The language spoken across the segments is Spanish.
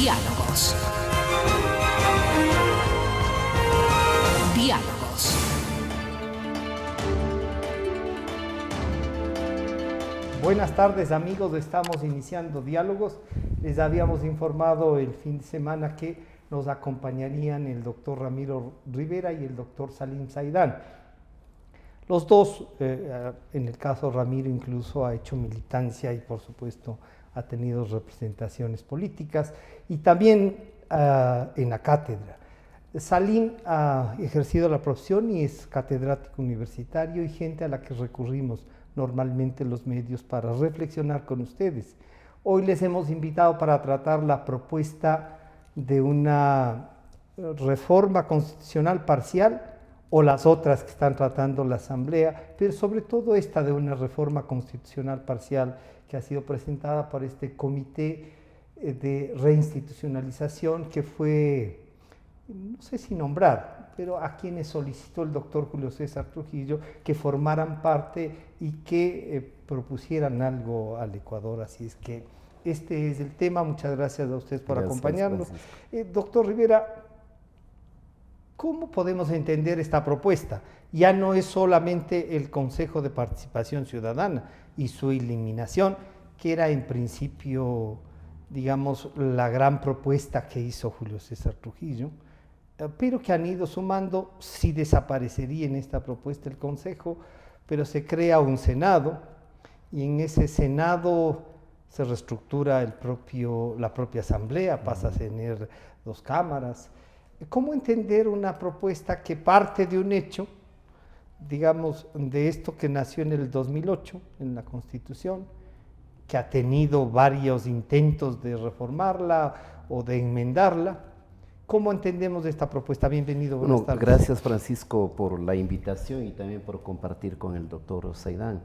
Diálogos. Diálogos. Buenas tardes, amigos, estamos iniciando Diálogos. Les habíamos informado el fin de semana que nos acompañarían el doctor Ramiro Rivera y el doctor Salim Saidán. Los dos, en el caso Ramiro incluso ha hecho militancia y por supuesto ha tenido representaciones políticas y también en la cátedra. Salim ha ejercido la profesión y es catedrático universitario y gente a la que recurrimos normalmente los medios para reflexionar con ustedes. Hoy les hemos invitado para tratar la propuesta de una reforma constitucional parcial o las otras que están tratando la Asamblea, pero sobre todo esta de una reforma constitucional parcial que ha sido presentada por este comité de reinstitucionalización que fue, no sé si nombrado, pero a quienes solicitó el doctor Julio César Trujillo que formaran parte y que propusieran algo al Ecuador. Así es que este es el tema. Muchas gracias a ustedes por acompañarnos. Doctor Rivera, ¿cómo podemos entender esta propuesta? Ya no es solamente el Consejo de Participación Ciudadana y su eliminación, que era en principio, digamos, la gran propuesta que hizo Julio César Trujillo, pero que han ido sumando. Sí desaparecería en esta propuesta el Consejo, pero se crea un Senado, y en ese Senado se reestructura la propia Asamblea, pasa a tener 2 cámaras. ¿Cómo entender una propuesta que parte de un hecho, digamos, de esto que nació en el 2008, en la Constitución, que ha tenido varios intentos de reformarla o de enmendarla? ¿Cómo entendemos esta propuesta? Bienvenido, buenas tardes. Gracias, Francisco, por la invitación y también por compartir con el doctor Saidán.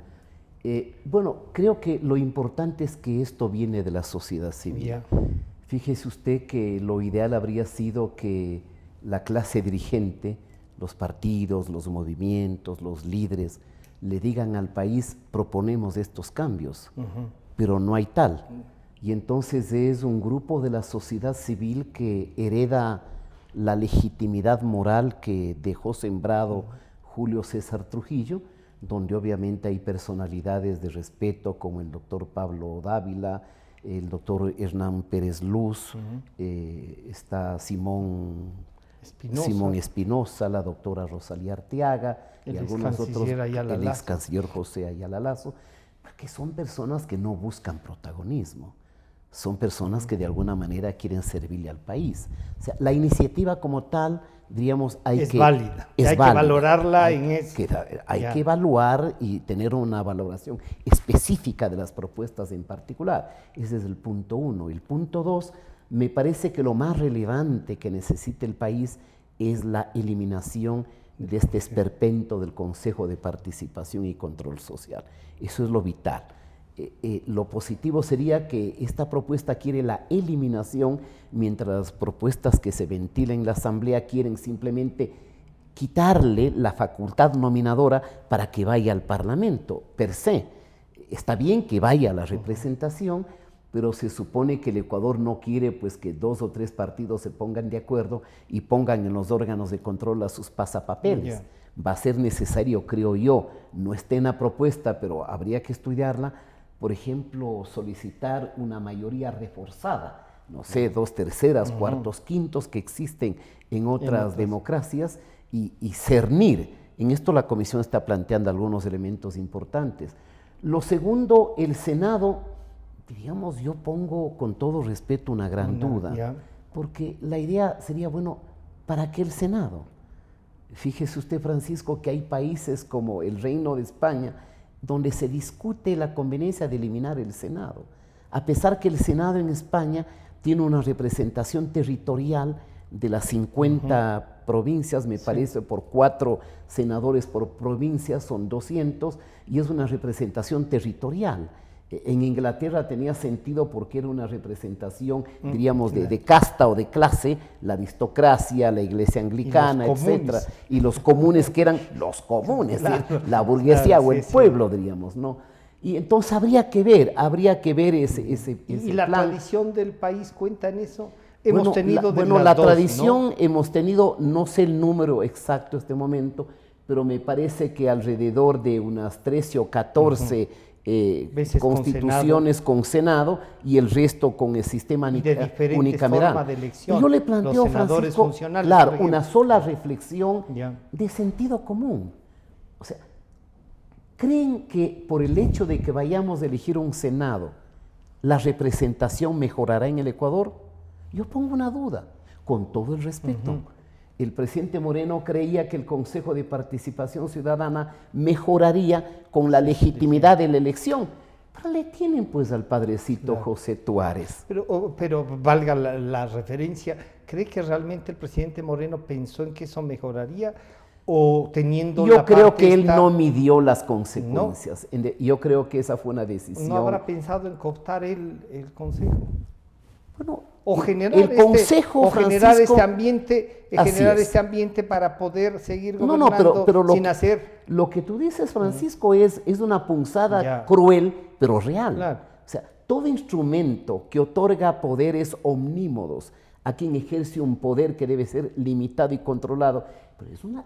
Creo que lo importante es que esto viene de la sociedad civil. Yeah. Fíjese usted que lo ideal habría sido que la clase dirigente, los partidos, los movimientos, los líderes, le digan al país: proponemos estos cambios, pero no hay tal. Y entonces es un grupo de la sociedad civil que hereda la legitimidad moral que dejó sembrado Julio César Trujillo, donde obviamente hay personalidades de respeto como el doctor Pablo Dávila, el doctor Hernán Pérez Luz, está Simón Espinosa, la doctora Rosalía Arteaga, y algunos otros, el ex canciller José Ayala Lazo, porque son personas que no buscan protagonismo. Son personas que de alguna manera quieren servirle al país. O sea, la iniciativa como tal, diríamos, es válida. Hay que valorarla en eso. Hay que evaluar y tener una valoración específica de las propuestas en particular. Ese es el punto 1. El punto 2, me parece que lo más relevante que necesita el país es la eliminación de este esperpento del Consejo de Participación y Control Social. Eso es lo vital. Lo positivo sería que esta propuesta quiere la eliminación, mientras las propuestas que se ventilan en la Asamblea quieren simplemente quitarle la facultad nominadora para que vaya al Parlamento, per se. Está bien que vaya a la representación, pero se supone que el Ecuador no quiere pues que 2 o 3 partidos se pongan de acuerdo y pongan en los órganos de control a sus pasapapeles. Va a ser necesario, creo yo, no está en la propuesta, pero habría que estudiarla, por ejemplo, solicitar una mayoría reforzada, no sé, 2/3, 4/5 quintos que existen en otras democracias y cernir. En esto la Comisión está planteando algunos elementos importantes. Lo segundo, el Senado, digamos, yo pongo con todo respeto una gran duda, porque la idea sería, bueno, ¿para qué el Senado? Fíjese usted, Francisco, que hay países como el Reino de España donde se discute la conveniencia de eliminar el Senado, a pesar que el Senado en España tiene una representación territorial de las 50 provincias, me parece, por 4 senadores por provincia, son 200, y es una representación territorial. En Inglaterra tenía sentido porque era una representación, diríamos, de casta o de clase, la aristocracia, la iglesia anglicana, etcétera, y los comunes que eran los comunes, claro, la burguesía o el pueblo, diríamos, ¿no? Y entonces habría que ver ese ¿Y la tradición del país cuenta en eso? hemos tenido de bueno, las la dos, tradición ¿no? hemos tenido, no sé el número exacto en este momento, pero me parece que alrededor de unas 13 o 14 Veces constituciones con Senado y el resto con el sistema y de diferentes unicameral. formas de elección. Y yo le Los planteo, senadores Francisco, funcionales, claro, por ejemplo. una sola reflexión Ya. de sentido común. O sea, ¿creen que por el hecho de que vayamos a elegir un Senado, la representación mejorará en el Ecuador? Yo pongo una duda, con todo el respeto. El presidente Moreno creía que el Consejo de Participación Ciudadana mejoraría con la legitimidad de la elección. Pero le tienen pues al padrecito José Tuárez. Pero valga la referencia, ¿cree que realmente el presidente Moreno pensó en que eso mejoraría? O teniendo Yo la creo parte que él esta, no midió las consecuencias. Yo creo que esa fue una decisión. ¿no habrá pensado en cooptar el Consejo? Bueno, O generar, el Consejo, generar Francisco, generar es. este ambiente para poder seguir No, gobernando pero sin hacer. lo que tú dices, Francisco, es una punzada Ya. cruel, pero real. Claro. O sea, todo instrumento que otorga poderes omnímodos a quien ejerce un poder que debe ser limitado y controlado, pero es una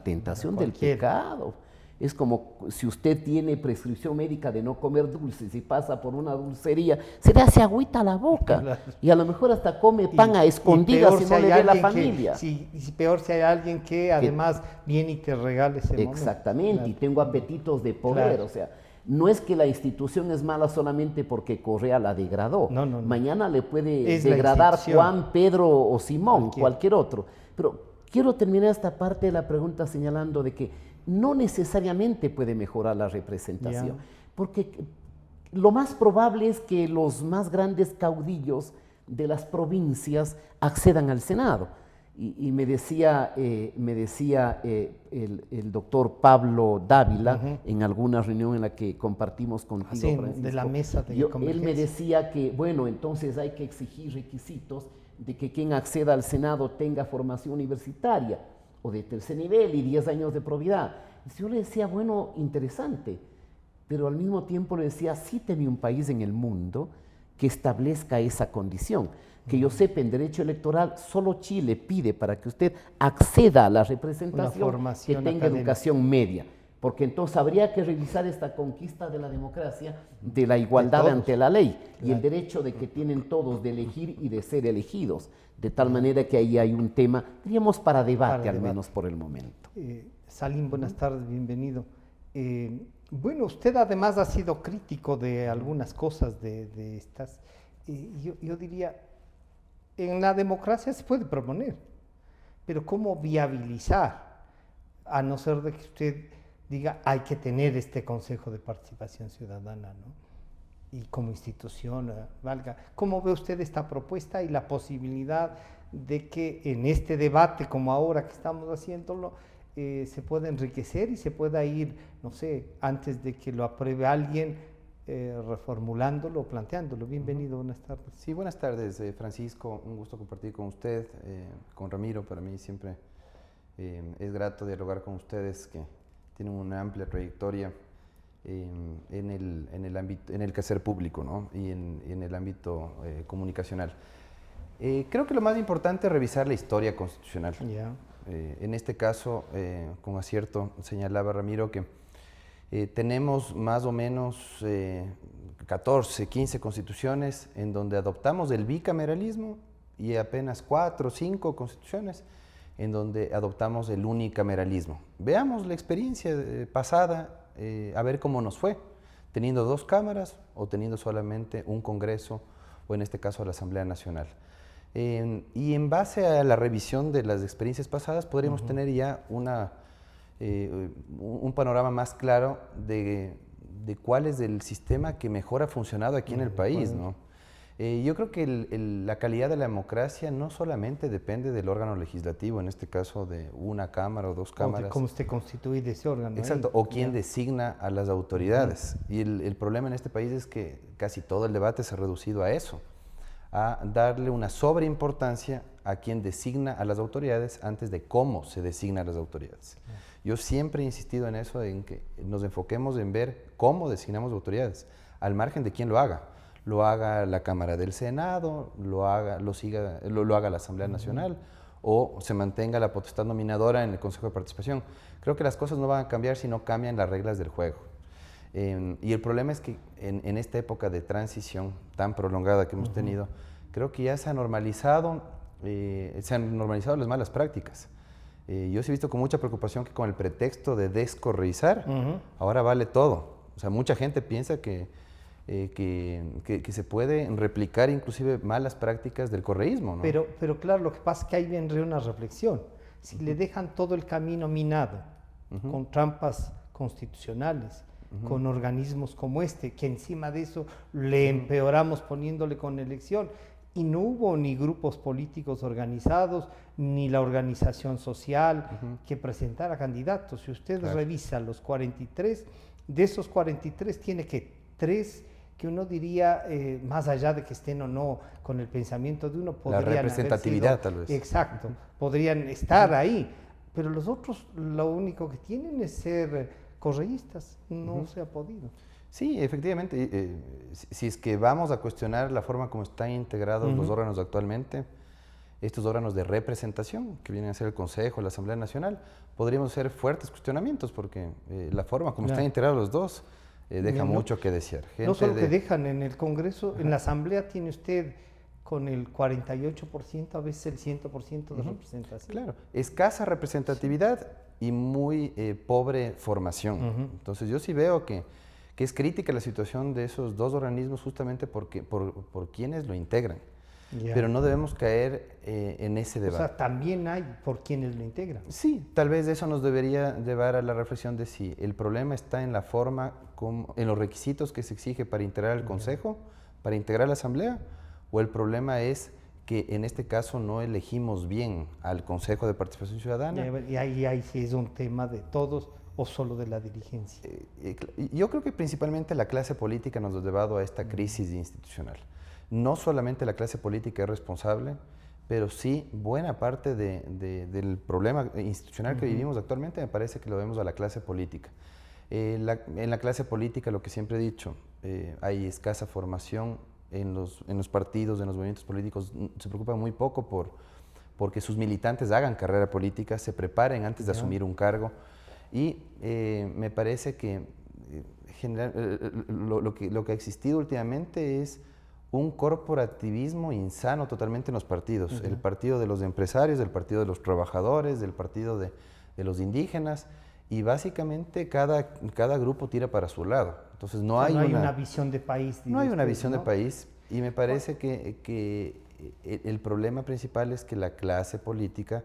tentación del pecado. Es como si usted tiene prescripción médica de no comer dulces y pasa por una dulcería, se le hace agüita a la boca. Claro. Y a lo mejor hasta come pan a escondidas si no le ve la familia. Y peor si hay alguien que además viene y te regala ese momento. Exactamente, Claro. y tengo apetitos de poder. Claro. O sea, no es que la institución es mala solamente porque Correa la degradó. No. Mañana le puede Es la degradar institución. Juan, Pedro o Simón, Cualquiera. cualquier otro. Pero quiero terminar esta parte de la pregunta señalando de que no necesariamente puede mejorar la representación, Ya. porque lo más probable es que los más grandes caudillos de las provincias accedan al Senado. Y me decía el doctor Pablo Dávila en alguna reunión en la que compartimos contigo, Sí, Francisco, de la mesa de él me convergencia. decía que, bueno, entonces hay que exigir requisitos de que quien acceda al Senado tenga formación universitaria o de tercer nivel y 10 años de probidad. Yo le decía, bueno, interesante, pero al mismo tiempo le decía, cíteme un país en el mundo que establezca esa condición. Que yo sepa, en derecho electoral, solo Chile pide para que usted acceda a la representación que tenga académica. educación media, porque entonces habría que revisar esta conquista de la democracia, de la igualdad ante la ley y el derecho de que tienen todos de elegir y de ser elegidos, de tal manera que ahí hay un tema, diríamos, para debate al menos por el momento. Salim, buenas tardes, bienvenido. Bueno, usted además ha sido crítico de algunas cosas de estas. Yo diría, en la democracia se puede proponer, pero ¿cómo viabilizar? A no ser de que usted diga, hay que tener este Consejo de Participación Ciudadana, ¿no? Y como institución, valga. ¿Cómo ve usted esta propuesta y la posibilidad de que en este debate, como ahora que estamos haciéndolo, se pueda enriquecer y se pueda ir, no sé, antes de que lo apruebe alguien, reformulándolo o planteándolo? Bienvenido, buenas tardes. Sí, buenas tardes, Francisco. Un gusto compartir con usted, con Ramiro. Para mí siempre es grato dialogar con ustedes, que tienen una amplia trayectoria en el quehacer público, ¿no? y en el ámbito comunicacional. Creo que lo más importante es revisar la historia constitucional. Ya. En este caso, con acierto, señalaba Ramiro que tenemos más o menos 14, 15 constituciones en donde adoptamos el bicameralismo y apenas 4 o 5 constituciones en donde adoptamos el unicameralismo. Veamos la experiencia pasada, a ver cómo nos fue, teniendo 2 cámaras o teniendo solamente un Congreso o en este caso la Asamblea Nacional. Y en base a la revisión de las experiencias pasadas podríamos tener ya un panorama más claro de cuál es el sistema que mejor ha funcionado aquí en el país, ¿no? Yo creo que la calidad de la democracia no solamente depende del órgano legislativo, en este caso de una cámara o 2 cámaras. O de cómo esté constituido ese órgano. Exacto, o quién designa a las autoridades. Y el problema en este país es que casi todo el debate se ha reducido a eso, a darle una sobreimportancia a quien designa a las autoridades antes de cómo se designa a las autoridades. Yo siempre he insistido en eso, en que nos enfoquemos en ver cómo designamos autoridades, al margen de quién lo haga. lo haga la Cámara del Senado, lo haga la Asamblea Nacional, o se mantenga la potestad nominadora en el Consejo de Participación. Creo que las cosas no van a cambiar si no cambian las reglas del juego. Y el problema es que en esta época de transición tan prolongada que hemos tenido, creo que ya se han normalizado las malas prácticas. Yo sí he visto con mucha preocupación que con el pretexto de descorreizar, ahora vale todo. O sea, mucha gente piensa que se puede replicar inclusive malas prácticas del correísmo, ¿no? Pero claro, lo que pasa es que ahí vendría una reflexión. Si le dejan todo el camino minado, con trampas constitucionales, con organismos como este, que encima de eso le empeoramos poniéndole con elección, y no hubo ni grupos políticos organizados, ni la organización social que presentara candidatos. Si usted revisa los 43, de esos 43 tiene que 3 que uno diría, más allá de que estén o no con el pensamiento de uno, podrían la representatividad tal vez. Exacto, podrían estar ahí, pero los otros lo único que tienen es ser correístas, no se ha podido. Sí, efectivamente, si es que vamos a cuestionar la forma como están integrados los órganos actualmente, estos órganos de representación, que vienen a ser el Consejo, la Asamblea Nacional, podríamos hacer fuertes cuestionamientos, porque la forma como están integrados los dos deja mucho que desear. No solo que dejan en el Congreso, en la Asamblea tiene usted con el 48%, a veces el 100% de representación. Claro, escasa representatividad y muy pobre formación. Entonces yo sí veo que es crítica la situación de esos dos organismos justamente por quienes lo integran. Pero no debemos caer en ese debate. O sea, también hay por quienes lo integran. Sí, tal vez eso nos debería llevar a la reflexión de si el problema está en la forma, en los requisitos que se exige para integrar el Consejo, para integrar la Asamblea, o el problema es que en este caso no elegimos bien al Consejo de Participación Ciudadana. Y ahí sí es un tema de todos o solo de la dirigencia. Yo creo que principalmente la clase política nos ha llevado a esta crisis institucional. No solamente la clase política es responsable, pero sí buena parte del problema institucional que vivimos actualmente me parece que lo vemos a la clase política. En la clase política, lo que siempre he dicho, hay escasa formación en los partidos, en los movimientos políticos, se preocupan muy poco porque sus militantes hagan carrera política, se preparen antes de asumir un cargo. Y me parece que lo que ha existido últimamente es un corporativismo insano totalmente en los partidos. El partido de los empresarios, el partido de los trabajadores, del partido de los indígenas, y básicamente cada grupo tira para su lado. Entonces no hay una visión de país. No hay una visión de país, y me parece que el problema principal es que la clase política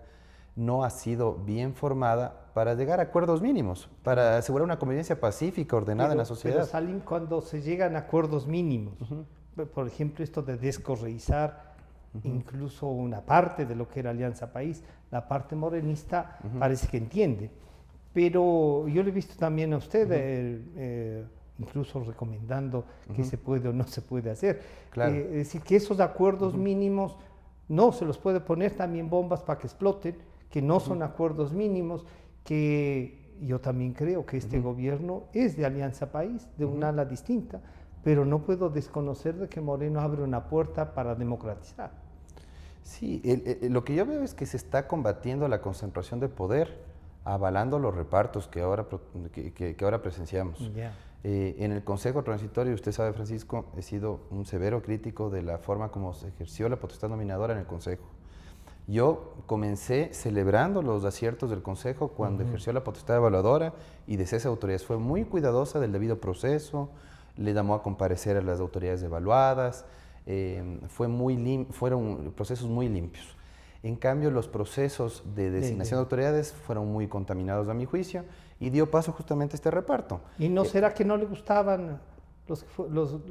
no ha sido bien formada para llegar a acuerdos mínimos, para asegurar una convivencia pacífica, ordenada en la sociedad. Pero Salim, cuando se llegan a acuerdos mínimos, por ejemplo, esto de descorreizar incluso una parte de lo que era Alianza País, la parte morenista parece que entiende. Pero yo le he visto también a usted, incluso recomendando que se puede o no se puede hacer. Claro. Es decir, que esos acuerdos mínimos no se los puede poner también bombas para que exploten, que no son acuerdos mínimos, que yo también creo que este gobierno es de Alianza País, de un ala distinta, pero no puedo desconocer de que Moreno abre una puerta para democratizar. Sí, lo que yo veo es que se está combatiendo la concentración de poder, avalando los repartos que ahora presenciamos. En el Consejo Transitorio, usted sabe, Francisco, he sido un severo crítico de la forma como se ejerció la potestad nominadora en el Consejo. Yo comencé celebrando los aciertos del Consejo cuando ejerció la potestad evaluadora y de cese de autoridades. Fue muy cuidadosa del debido proceso, le llamó a comparecer a las autoridades evaluadas, fueron procesos muy limpios. En cambio, los procesos de designación de autoridades fueron muy contaminados a mi juicio y dio paso justamente a este reparto. ¿Y no será que no le gustaban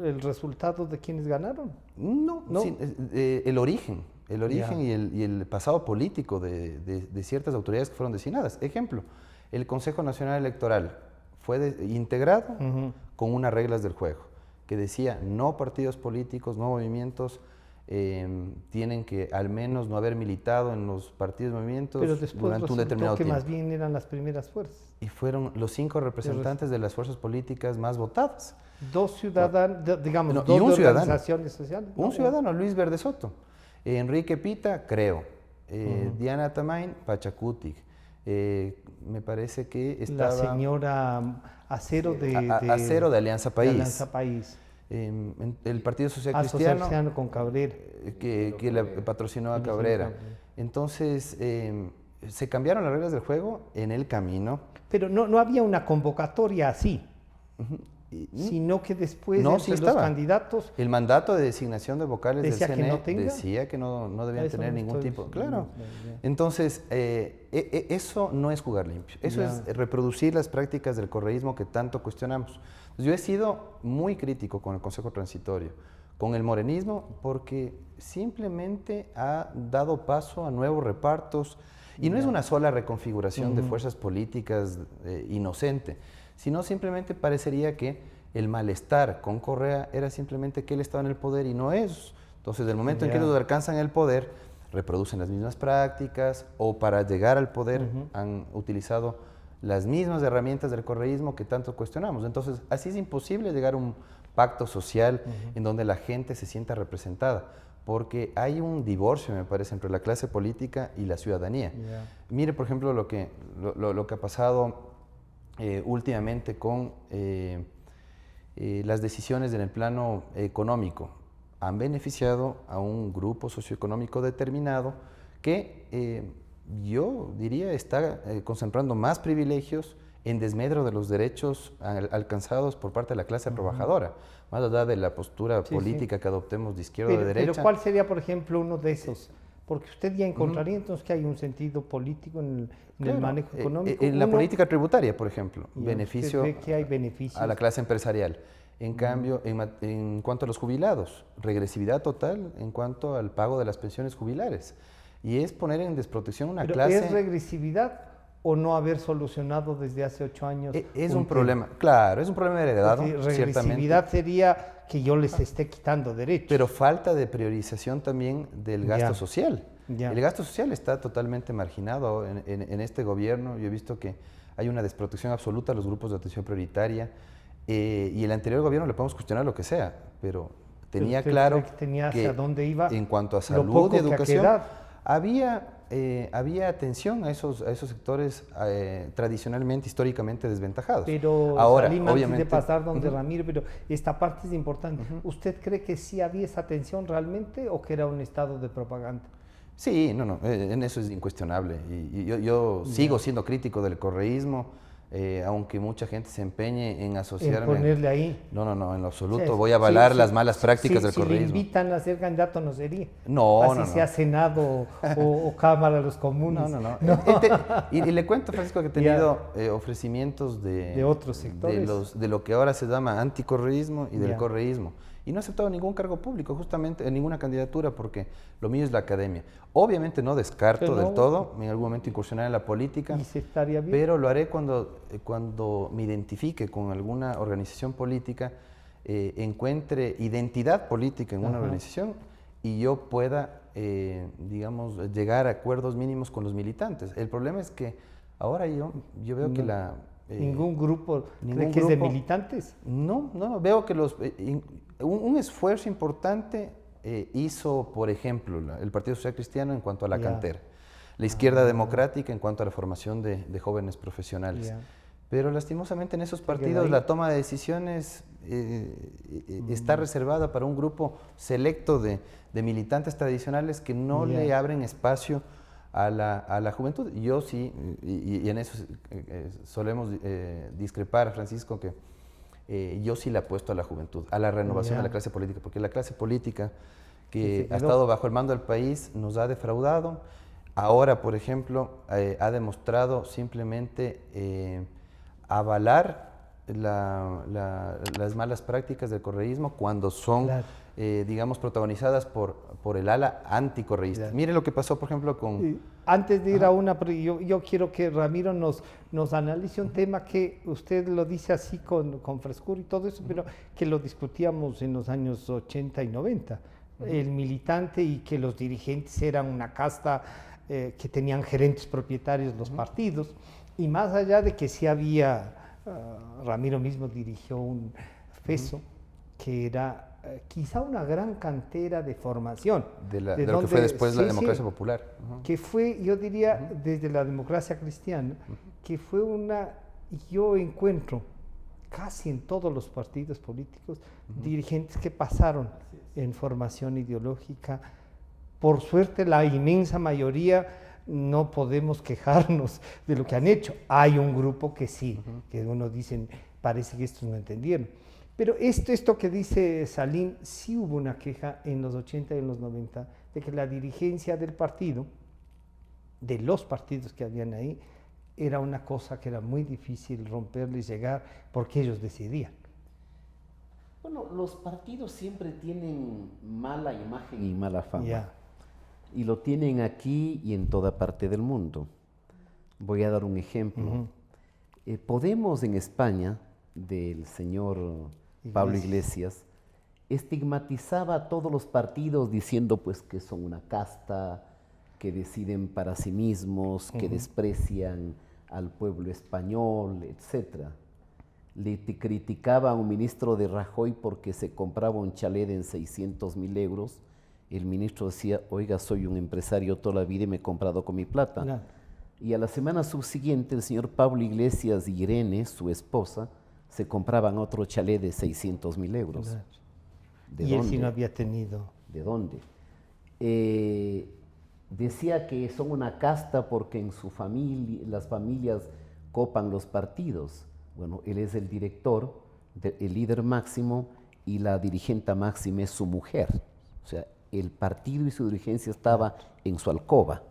el resultado de quienes ganaron? No. Sí, el origen y el pasado político de ciertas autoridades que fueron designadas. Ejemplo, el Consejo Nacional Electoral fue integrado con unas reglas del juego que decía no partidos políticos, no movimientos tienen que al menos no haber militado en los partidos y movimientos Pero después durante un determinado que tiempo. más bien eran las primeras fuerzas. Y fueron los 5 representantes de las fuerzas políticas más votadas. Dos ciudadanos, digamos, No, y dos un ciudadano. organizaciones sociales. Un ¿no? ciudadano, Luis Verde Soto. Enrique Pita, creo. Diana Tamain, Pachacutic. Me parece que estaba... La señora Acero de Acero de Alianza País. de Alianza País. El Partido Social Social Cristiano, Cristiano con Cabrera. que le patrocinó a Cabrera. Entonces, se cambiaron las reglas del juego en el camino. Pero no había una convocatoria así, sino que después No, entre sí los estaba. candidatos El mandato de designación de vocales Decía del que CNE no tenga. decía que no debían Eso tener no ningún estoy tipo. seguro. Claro. Ya. Entonces, eso no es jugar limpio. Eso Ya. es reproducir las prácticas del correísmo que tanto cuestionamos. Yo he sido muy crítico con el Consejo Transitorio, con el morenismo, porque simplemente ha dado paso a nuevos repartos. Y no es una sola reconfiguración de fuerzas políticas inocente, sino simplemente parecería que el malestar con Correa era simplemente que él estaba en el poder y no ellos. Entonces, del momento en que ellos alcanzan el poder, reproducen las mismas prácticas o para llegar al poder han utilizado las mismas herramientas del correísmo que tanto cuestionamos. Entonces, así es imposible llegar a un pacto social en donde la gente se sienta representada, porque hay un divorcio, me parece, entre la clase política y la ciudadanía. Mire, por ejemplo, lo que ha pasado últimamente con las decisiones en el plano económico. Han beneficiado a un grupo socioeconómico determinado que yo diría está concentrando más privilegios en desmedro de los derechos alcanzados por parte de la clase trabajadora, más allá de la postura política que adoptemos de izquierda o de derecha. Pero ¿cuál sería, por ejemplo, uno de esos? Porque usted ya encontraría entonces que hay un sentido político en el manejo económico. En la política tributaria, por ejemplo, beneficio ve que hay beneficios a la clase empresarial. En cambio, en cuanto a los jubilados, regresividad total en cuanto al pago de las pensiones jubilares. Y es poner en desprotección una Pero clase... ¿es regresividad o no haber solucionado desde hace 8 años? Es un problema, claro, es un problema heredado, regresividad ciertamente. Sería que yo les esté quitando derechos. Pero falta de priorización también del gasto social. Ya. El gasto social está totalmente marginado en este gobierno. Yo he visto que hay una desprotección absoluta a los grupos de atención prioritaria. Y el anterior gobierno le podemos cuestionar lo que sea, pero tenía ¿Usted claro cree que tenía hacia dónde iba? En cuanto a Lo salud poco y que ha educación, quedado. había atención a esos sectores tradicionalmente, históricamente desventajados. Pero ahora, Salim, antes obviamente, de pasar donde Ramiro, pero esta parte es importante. ¿Usted cree que sí había esa atención realmente o que era un estado de propaganda? Sí, no, en eso es incuestionable. Y yo sigo siendo crítico del correísmo, aunque mucha gente se empeñe en asociarme. En ponerle ahí. No, en lo absoluto. Sí, Voy a avalar sí, las malas prácticas del si correísmo. Si le invitan a ser candidato, no sería. No, Así sea Senado o Cámara de los Comunes. No. Y le cuento, Francisco, que he tenido ofrecimientos de otros sectores. de lo que ahora se llama anticorreísmo y del correísmo. Y no he aceptado ningún cargo público, justamente, en ninguna candidatura, porque lo mío es la academia. Obviamente no descarto del todo en algún momento incursionar en la política, Y se estaría bien. pero lo haré cuando me identifique con alguna organización política, encuentre identidad política en una organización y yo pueda, digamos, llegar a acuerdos mínimos con los militantes. El problema es que ahora yo veo que ¿Ningún grupo cree que es de militantes? No, veo que un esfuerzo importante hizo, por ejemplo, el Partido Social Cristiano en cuanto a la cantera, la izquierda democrática en cuanto a la formación de jóvenes profesionales. Pero lastimosamente en esos partidos la toma de decisiones está reservada para un grupo selecto de militantes tradicionales que no le abren espacio a la juventud. Yo sí, y en eso solemos discrepar, Francisco, que yo sí le apuesto a la juventud, a la renovación de la clase política, porque la clase política que ha estado bajo el mando del país nos ha defraudado. Ahora, por ejemplo, ha demostrado simplemente avalar las malas prácticas del correísmo cuando son, digamos, protagonizadas por el ala anticorreísta. Mire lo que pasó, por ejemplo, con... Antes de ir a una, yo quiero que Ramiro nos analice un tema que usted lo dice así con frescura y todo eso, pero que lo discutíamos en los años 80 y 90. el militante y que los dirigentes eran una casta que tenían gerentes propietarios los partidos. Y más allá de que sí había, Ramiro mismo dirigió un FESO, que era quizá una gran cantera de formación. De lo que fue después la democracia popular. Que fue, yo diría, desde la democracia cristiana, que fue yo encuentro casi en todos los partidos políticos dirigentes que pasaron en formación ideológica. Por suerte, la inmensa mayoría no podemos quejarnos de lo que han hecho. Hay un grupo que sí, que uno dicen, parece que estos no entendieron. Pero esto que dice Salim, sí hubo una queja en los 80 y en los 90 de que la dirigencia del partido, de los partidos que habían ahí, era una cosa que era muy difícil romperle y llegar porque ellos decidían. Bueno, los partidos siempre tienen mala imagen y mala fama. Yeah. Y lo tienen aquí y en toda parte del mundo. Voy a dar un ejemplo. Podemos en España, del señor Pablo Iglesias, estigmatizaba a todos los partidos diciendo pues que son una casta, que deciden para sí mismos, que desprecian al pueblo español, etc. Le criticaba a un ministro de Rajoy porque se compraba un chalet en 600.000 euros. El ministro decía, oiga, soy un empresario toda la vida y me he comprado con mi plata. No. Y a la semana subsiguiente el señor Pablo Iglesias y Irene, su esposa, se compraban otro chalet de 600.000 euros. Claro. ¿De y dónde? él sí no había tenido. ¿De dónde? Decía que son una casta porque en su familia, las familias copan los partidos. Bueno, él es el director, el líder máximo, y la dirigente máxima es su mujer. O sea, el partido y su dirigencia estaba en su alcoba.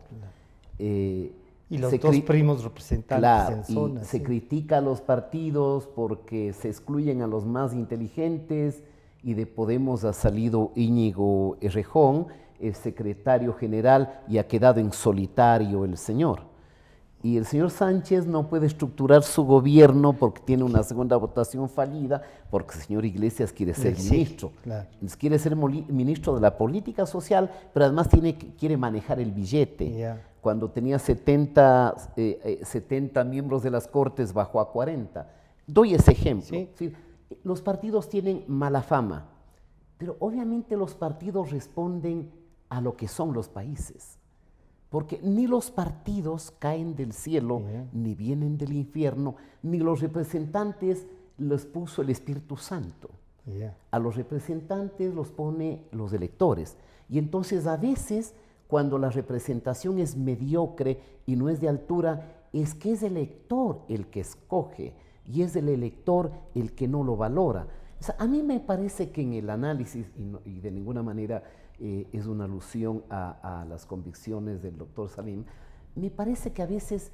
Y los dos primos representantes en zona. Se critica a los partidos porque se excluyen a los más inteligentes, y de Podemos ha salido Íñigo Errejón, el secretario general, y ha quedado en solitario el señor. Y el señor Sánchez no puede estructurar su gobierno porque tiene una segunda votación fallida, porque el señor Iglesias quiere ser ministro. Claro. Quiere ser ministro de la política social, pero además quiere manejar el billete. Yeah. Cuando tenía 70 miembros de las Cortes, bajó a 40. Doy ese ejemplo. Sí. Sí, los partidos tienen mala fama, pero obviamente los partidos responden a lo que son los países. Porque ni los partidos caen del cielo, ni vienen del infierno, ni los representantes los puso el Espíritu Santo. A los representantes los pone los electores. Y entonces a veces, cuando la representación es mediocre y no es de altura, es que es el elector el que escoge y es el elector el que no lo valora. O sea, a mí me parece que en el análisis, y de ninguna manera es una alusión a las convicciones del doctor Salim, me parece que a veces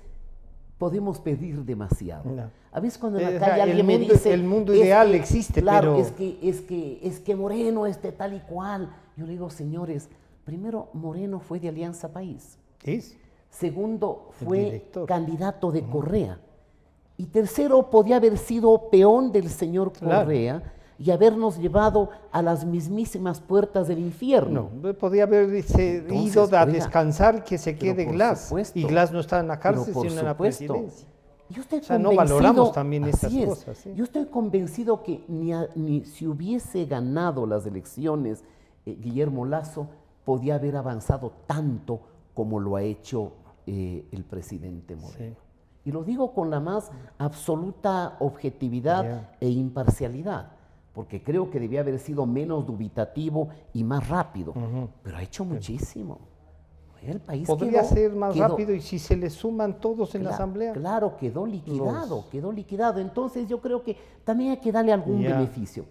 podemos pedir demasiado. No. A veces cuando en la calle alguien me dice... El mundo ideal existe, claro, pero... es que Moreno es de tal y cual. Yo le digo, señores, primero, Moreno fue de Alianza País. ¿Es? Segundo, fue candidato de Correa. Y tercero, podía haber sido peón del señor Correa, y habernos llevado a las mismísimas puertas del infierno. No, podía haber ido a descansar, que se quede Glass. Supuesto, y Glass no está en la cárcel, sino en la presidencia. Yo estoy no valoramos también estas cosas. ¿Sí? Yo estoy convencido que ni si hubiese ganado las elecciones Guillermo Lasso, podía haber avanzado tanto como lo ha hecho el presidente Moreno. Sí. Y lo digo con la más absoluta objetividad e imparcialidad, porque creo que debía haber sido menos dubitativo y más rápido, pero ha hecho muchísimo. El país podría ser más rápido, y si se le suman todos en la asamblea. Claro, quedó liquidado. Entonces yo creo que también hay que darle algún beneficio.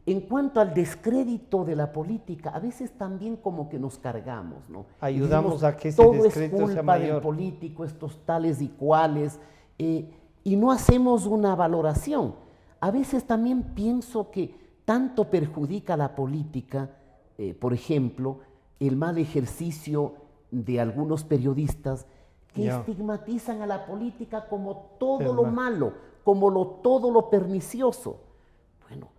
En cuanto al descrédito de la política, a veces también como que nos cargamos, ¿no? Ayudamos decimos, a que ese descrédito sea mayor. Todo es culpa del político, estos tales y cuales, y no hacemos una valoración. A veces también pienso que tanto perjudica a la política, por ejemplo, el mal ejercicio de algunos periodistas que estigmatizan a la política como todo lo malo, como todo lo pernicioso. Bueno,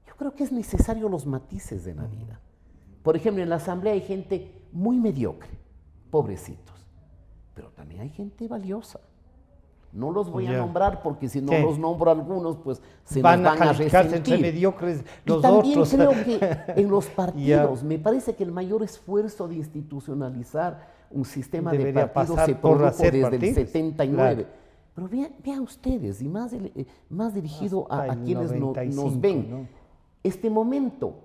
yo creo que es necesario los matices de la vida. Por ejemplo, en la asamblea hay gente muy mediocre, pobrecitos, pero también hay gente valiosa. No los voy a nombrar porque si no los nombro algunos, pues se nos van a calificarse resentir. entre mediocres los y también otros. creo que en los partidos, me parece que el mayor esfuerzo de institucionalizar un sistema Debería de partidos pasar se por produjo hacer desde partidos. el 79. Claro. Pero vean ustedes, y más dirigido Hasta a el quienes 95, nos ven, ¿no? este momento,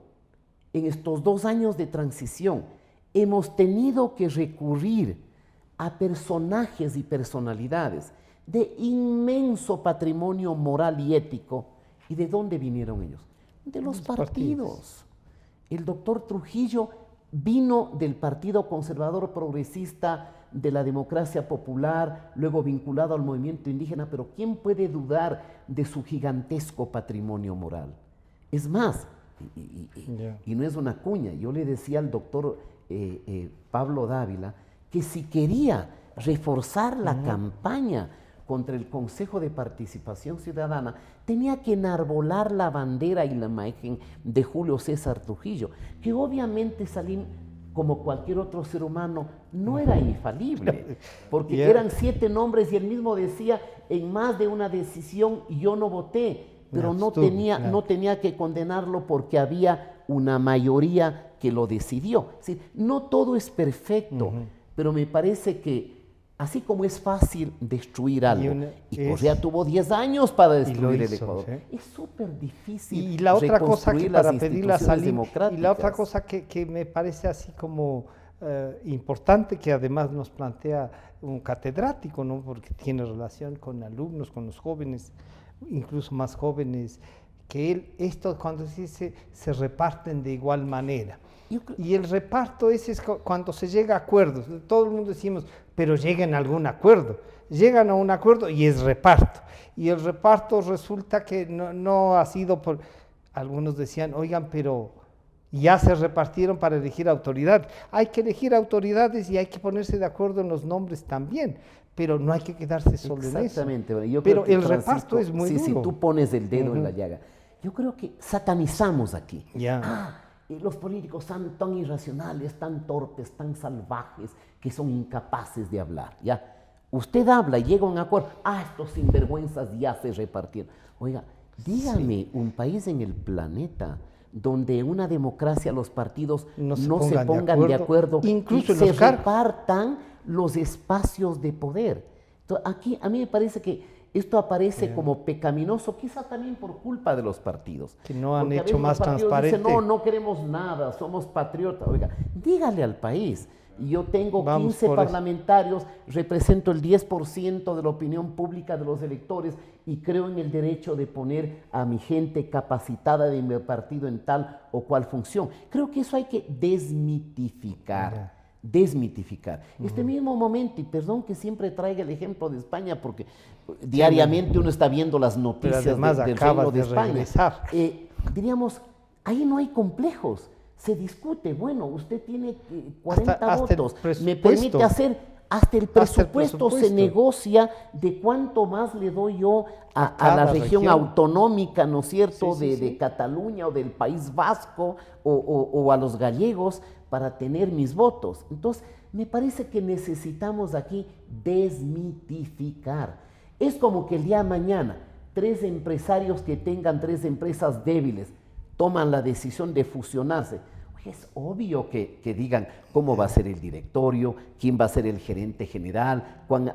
en estos 2 años de transición, hemos tenido que recurrir a personajes y personalidades de inmenso patrimonio moral y ético. ¿Y de dónde vinieron ellos? De los partidos. El doctor Trujillo vino del Partido Conservador Progresista de la Democracia Popular, luego vinculado al movimiento indígena, pero ¿quién puede dudar de su gigantesco patrimonio moral? Es más, y no es una cuña, yo le decía al doctor Pablo Dávila que si quería reforzar la campaña contra el Consejo de Participación Ciudadana, tenía que enarbolar la bandera y la imagen de Julio César Trujillo, que obviamente Salim, como cualquier otro ser humano, no era infalible, porque eran 7 nombres y él mismo decía, en más de una decisión yo no voté, pero no tenía que condenarlo porque había una mayoría que lo decidió. Es decir, no todo es perfecto, pero me parece que así como es fácil destruir algo, y Correa tuvo 10 años para destruir el Ecuador, es súper difícil. Y la otra cosa que para pedirle a Salim, y la otra cosa que me parece así como importante, que además nos plantea un catedrático, ¿no? Porque tiene relación con alumnos, con los jóvenes, incluso más jóvenes que él, esto cuando se reparten de igual manera. Y el reparto ese es cuando se llega a acuerdos. Todo el mundo decimos, pero lleguen a algún acuerdo. Llegan a un acuerdo y es reparto. Y el reparto resulta que no ha sido por... Algunos decían, oigan, pero ya se repartieron para elegir autoridades. Hay que elegir autoridades y hay que ponerse de acuerdo en los nombres también. Pero no hay que quedarse solo en eso. Exactamente. Yo pero creo que, el reparto es muy duro. Si tú pones el dedo en la llaga. Yo creo que satanizamos aquí. Los políticos son tan irracionales, tan torpes, tan salvajes, que son incapaces de hablar. ¿Ya? Usted habla y llega a un acuerdo. Estos sinvergüenzas ya se repartieron. Oiga, dígame un país en el planeta donde en una democracia los partidos no se pongan de acuerdo incluso y se repartan los espacios de poder. Entonces, aquí a mí me parece que esto aparece como pecaminoso, quizá también por culpa de los partidos. Que no han hecho más transparente. Dicen, no queremos nada, somos patriotas. Oiga, dígale al país. Yo tengo 15 parlamentarios, represento el 10% de la opinión pública de los electores y creo en el derecho de poner a mi gente capacitada de mi partido en tal o cual función. Creo que eso hay que desmitificar. Este mismo momento, y perdón que siempre traiga el ejemplo de España, porque diariamente uno está viendo las noticias del Reino de España. Diríamos, ahí no hay complejos, se discute, bueno, usted tiene 40 votos, me permite hacer, hasta el presupuesto se negocia de cuánto más le doy yo a la región autonómica, ¿no es cierto?, de Cataluña o del País Vasco o a los gallegos, para tener mis votos. Entonces, me parece que necesitamos aquí desmitificar. Es como que el día de mañana, 3 empresarios que tengan 3 empresas débiles toman la decisión de fusionarse. Oye, es obvio que digan cómo va a ser el directorio, quién va a ser el gerente general, cuál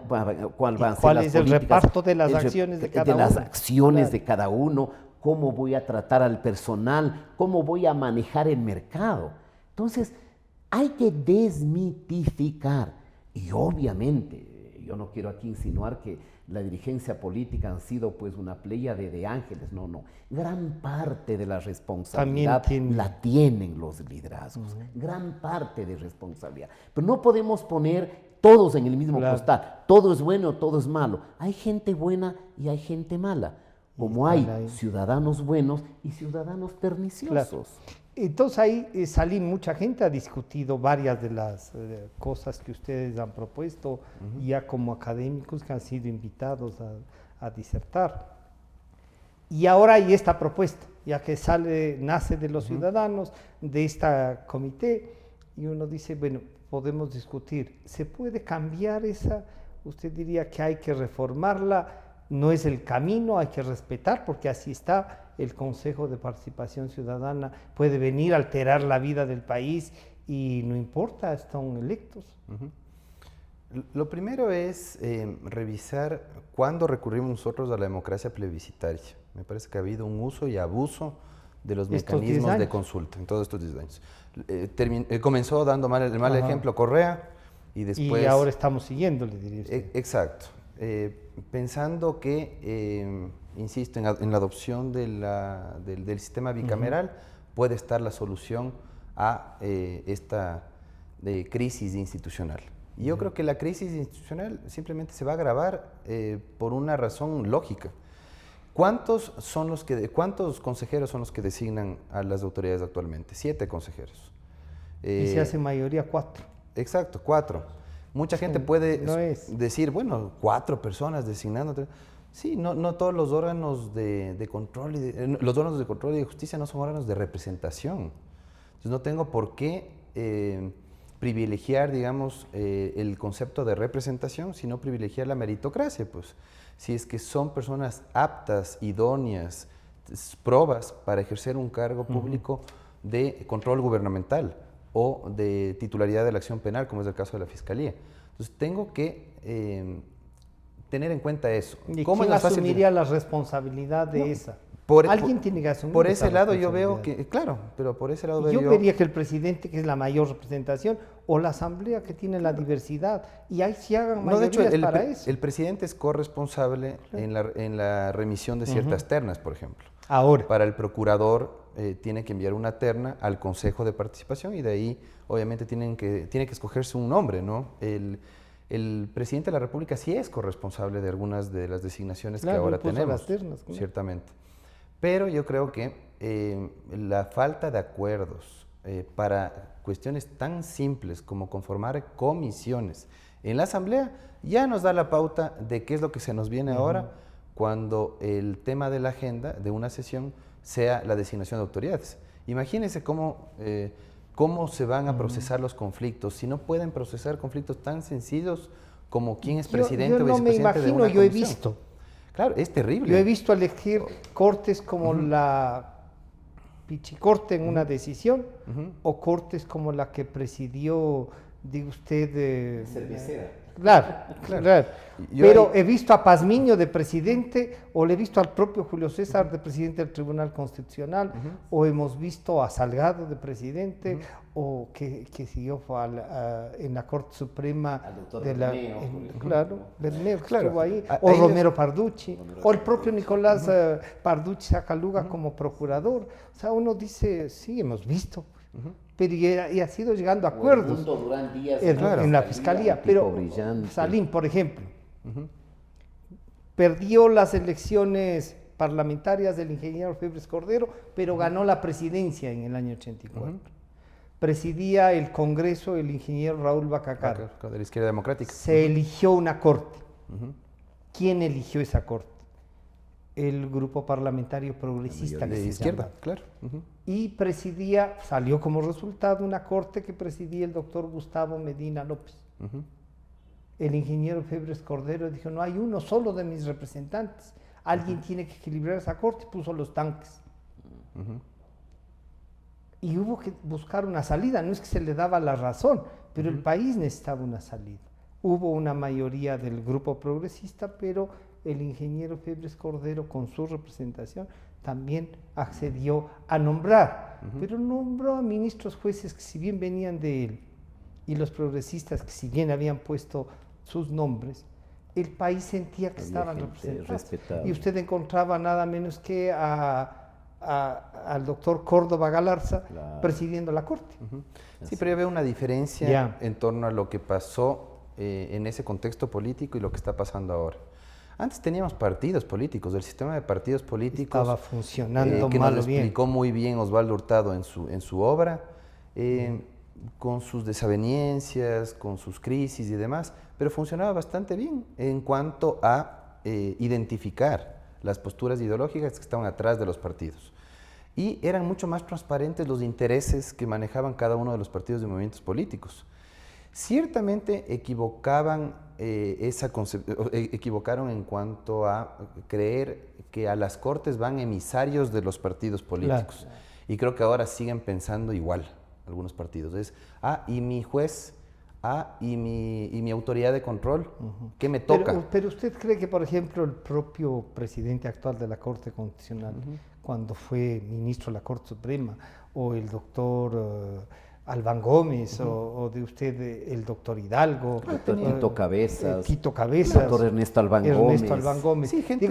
van a ser las políticas, el reparto de las acciones de cada uno. De las acciones de cada uno, cómo voy a tratar al personal, cómo voy a manejar el mercado. Entonces, hay que desmitificar. Y obviamente, yo no quiero aquí insinuar que la dirigencia política han sido pues una pléyade de ángeles, no. Gran parte de la responsabilidad la tienen los liderazgos, gran parte de responsabilidad. Pero no podemos poner todos en el mismo costal, todo es bueno, todo es malo. Hay gente buena y hay gente mala, como hay ciudadanos buenos y ciudadanos perniciosos. Entonces ahí, Salim, mucha gente ha discutido varias de las cosas que ustedes han propuesto, ya como académicos que han sido invitados a disertar. Y ahora hay esta propuesta, ya que nace de los ciudadanos, de esta comité, y uno dice, bueno, podemos discutir, ¿se puede cambiar esa? Usted diría que hay que reformarla, no es el camino, hay que respetar, porque así está el Consejo de Participación Ciudadana, puede venir a alterar la vida del país y no importa, están electos. Lo primero es revisar cuándo recurrimos nosotros a la democracia plebiscitaria. Me parece que ha habido un uso y abuso de los mecanismos de consulta en todos estos 10 años. Comenzó dando el mal ejemplo Correa y después... Y ahora estamos siguiendo, le diría usted. Exacto. Pensando que, insisto, en la adopción del sistema bicameral puede estar la solución a esta crisis institucional. Y yo creo que la crisis institucional simplemente se va a agravar por una razón lógica. ¿Cuántos consejeros son los que designan a las autoridades actualmente? 7 consejeros. Y se hace mayoría 4. Exacto, 4. Mucha gente puede decir, bueno, 4 personas designando. Sí, no todos los órganos de control, los órganos de control y de justicia no son órganos de representación. Entonces no tengo por qué privilegiar, digamos, el concepto de representación, sino privilegiar la meritocracia, pues. Si es que son personas aptas, idóneas, probas para ejercer un cargo público de control gubernamental o de titularidad de la acción penal, como es el caso de la Fiscalía. Entonces tengo que tener en cuenta eso. ¿Y quién asumiría la responsabilidad de esa? Alguien tiene que asumir. Por ese lado yo veo que, claro, pero por ese lado yo vería que el presidente, que es la mayor representación, o la asamblea, que tiene la diversidad, y ahí sí hagan mayorías para eso. El presidente es corresponsable en la remisión de ciertas ternas, por ejemplo. Ahora. Para el procurador tiene que enviar una terna al Consejo de Participación y de ahí obviamente tiene que escogerse un nombre, ¿no? El presidente de la República sí es corresponsable de algunas de las designaciones que ahora tenemos, las ternas, ciertamente. Pero yo creo que la falta de acuerdos para cuestiones tan simples como conformar comisiones en la Asamblea ya nos da la pauta de qué es lo que se nos viene ahora cuando el tema de la agenda de una sesión sea la designación de autoridades. Imagínense cómo se van a procesar los conflictos, si no pueden procesar conflictos tan sencillos como quién es presidente o vicepresidente de una comisión. Yo no me imagino, yo he visto. Claro, es terrible. Yo he visto elegir cortes como la Pichicorte en una decisión, o cortes como la que presidió, diga usted... Cervecera. Claro. Pero he visto a Pazmiño de presidente, o le he visto al propio Julio César de presidente del Tribunal Constitucional, o hemos visto a Salgado de presidente, o que siguió en la Corte Suprema de la... Bermeo, que estuvo ahí, o Romero Parducci, o el propio Nicolás Parducci Sacaluga como procurador. O sea, uno dice, sí, hemos visto, pero y ha sido llegando a acuerdos en la Fiscalía. Pero Salim, por ejemplo, perdió las elecciones parlamentarias del ingeniero Febres Cordero, pero ganó la presidencia en el año 84. Presidía el Congreso el ingeniero Raúl Bacacar. De la Izquierda Democrática. Se eligió una corte. ¿Quién eligió esa corte? El grupo parlamentario progresista de izquierda, claro. Y salió como resultado una corte que presidía el doctor Gustavo Medina López. El ingeniero Febres Cordero dijo, no hay uno solo de mis representantes, alguien tiene que equilibrar esa corte, y puso los tanques. Y hubo que buscar una salida, no es que se le daba la razón, pero el país necesitaba una salida. Hubo una mayoría del grupo progresista, pero el ingeniero Febres Cordero, con su representación, también accedió a nombrar, pero nombró a ministros jueces que si bien venían de él, y los progresistas que si bien habían puesto sus nombres, el país sentía que estaban representados. Y usted encontraba nada menos que al doctor Córdoba Galarza presidiendo la Corte. Sí, pero yo veo una diferencia en torno a lo que pasó en ese contexto político y lo que está pasando ahora. Antes teníamos partidos políticos, el sistema de partidos políticos estaba funcionando que nos explicó muy bien Osvaldo Hurtado en su obra, con sus desavenencias, con sus crisis y demás, pero funcionaba bastante bien en cuanto a identificar las posturas ideológicas que estaban atrás de los partidos. Y eran mucho más transparentes los intereses que manejaban cada uno de los partidos y movimientos políticos. Ciertamente equivocaron en cuanto a creer que a las cortes van emisarios de los partidos políticos. Claro. Y creo que ahora siguen pensando igual algunos partidos. Y mi juez, y mi autoridad de control, ¿qué me toca? Pero usted cree que, por ejemplo, el propio presidente actual de la Corte Constitucional, cuando fue ministro de la Corte Suprema, o el doctor Albán Gómez, o de usted el doctor Hidalgo, Doctor Tito Cabezas, Tito Cabezas, doctor Ernesto Albán Gómez. Sí, gente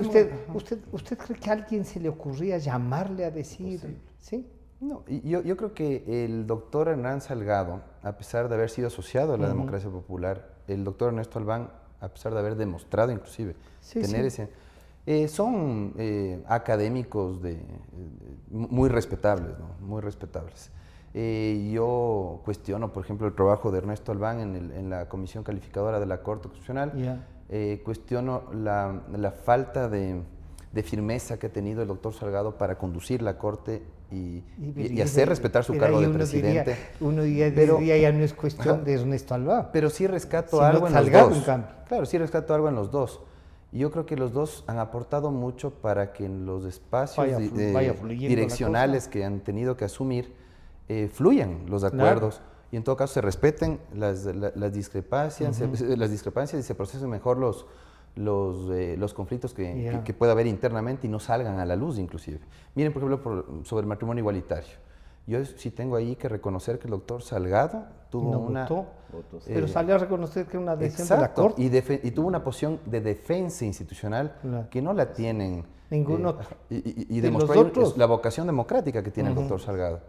¿Usted cree que a alguien se le ocurría llamarle a decir? ¿Sí? No, yo creo que el doctor Hernán Salgado, a pesar de haber sido asociado a la democracia popular, el doctor Ernesto Albán, a pesar de haber demostrado inclusive tener ese... son académicos muy respetables, ¿no? Muy respetables. Yo cuestiono, por ejemplo, el trabajo de Ernesto Albán en la Comisión Calificadora de la Corte Constitucional. Cuestiono la falta de firmeza que ha tenido el doctor Salgado para conducir la Corte y hacer respetar su cargo de presidente. Uno diría ya no es cuestión de Ernesto Albán. Pero sí rescato sino algo en Salgado, los dos. en cambio. Claro, sí rescato algo en los dos. Y yo creo que los dos han aportado mucho para que en los espacios vaya fluyendo direccionales que han tenido que asumir fluyan los acuerdos. Claro. Y en todo caso se respeten las discrepancias, y se procesen mejor los conflictos que pueda haber internamente y no salgan a la luz inclusive. Miren, por ejemplo, sobre el matrimonio igualitario. Yo sí tengo ahí que reconocer que el doctor Salgado tuvo pero salió a reconocer que era una decisión de la Corte. Y tuvo una posición de defensa institucional que no la tienen ningún otro. Y demostró la vocación democrática que tiene el doctor Salgado.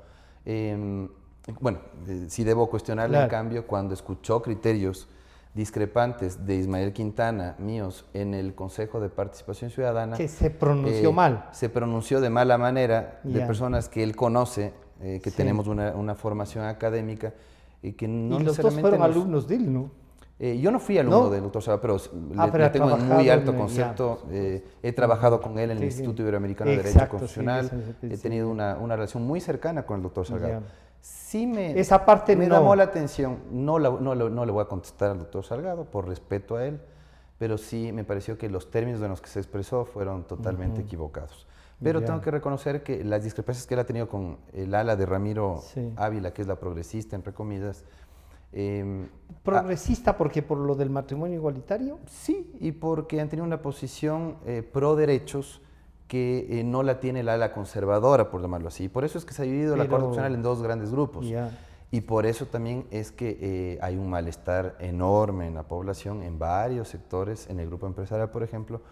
Sí debo cuestionarle en cambio cuando escuchó criterios discrepantes de Ismael Quintana, míos, en el Consejo de Participación Ciudadana. Que se pronunció mal. Se pronunció de mala manera de personas que él conoce, que tenemos una formación académica y que no y los dos fueron alumnos de él, ¿no? Yo no fui alumno del doctor Salgado, pero le tengo en muy alto concepto. He trabajado con él en el Instituto Iberoamericano de Derecho Constitucional. He tenido una relación muy cercana con el doctor Salgado. Sí esa parte me llamó la atención. No le voy a contestar al doctor Salgado por respeto a él, pero sí me pareció que los términos en los que se expresó fueron totalmente equivocados. Pero tengo que reconocer que las discrepancias que él ha tenido con el ala de Ramiro Ávila, que es la progresista, entre comillas. ¿Progresista porque por lo del matrimonio igualitario? Sí, y porque han tenido una posición pro derechos que no la tiene el ala conservadora, por llamarlo así. Por eso es que se ha dividido la Corte Constitucional en dos grandes grupos. Y por eso también es que hay un malestar enorme en la población, en varios sectores, en el grupo empresarial, por ejemplo,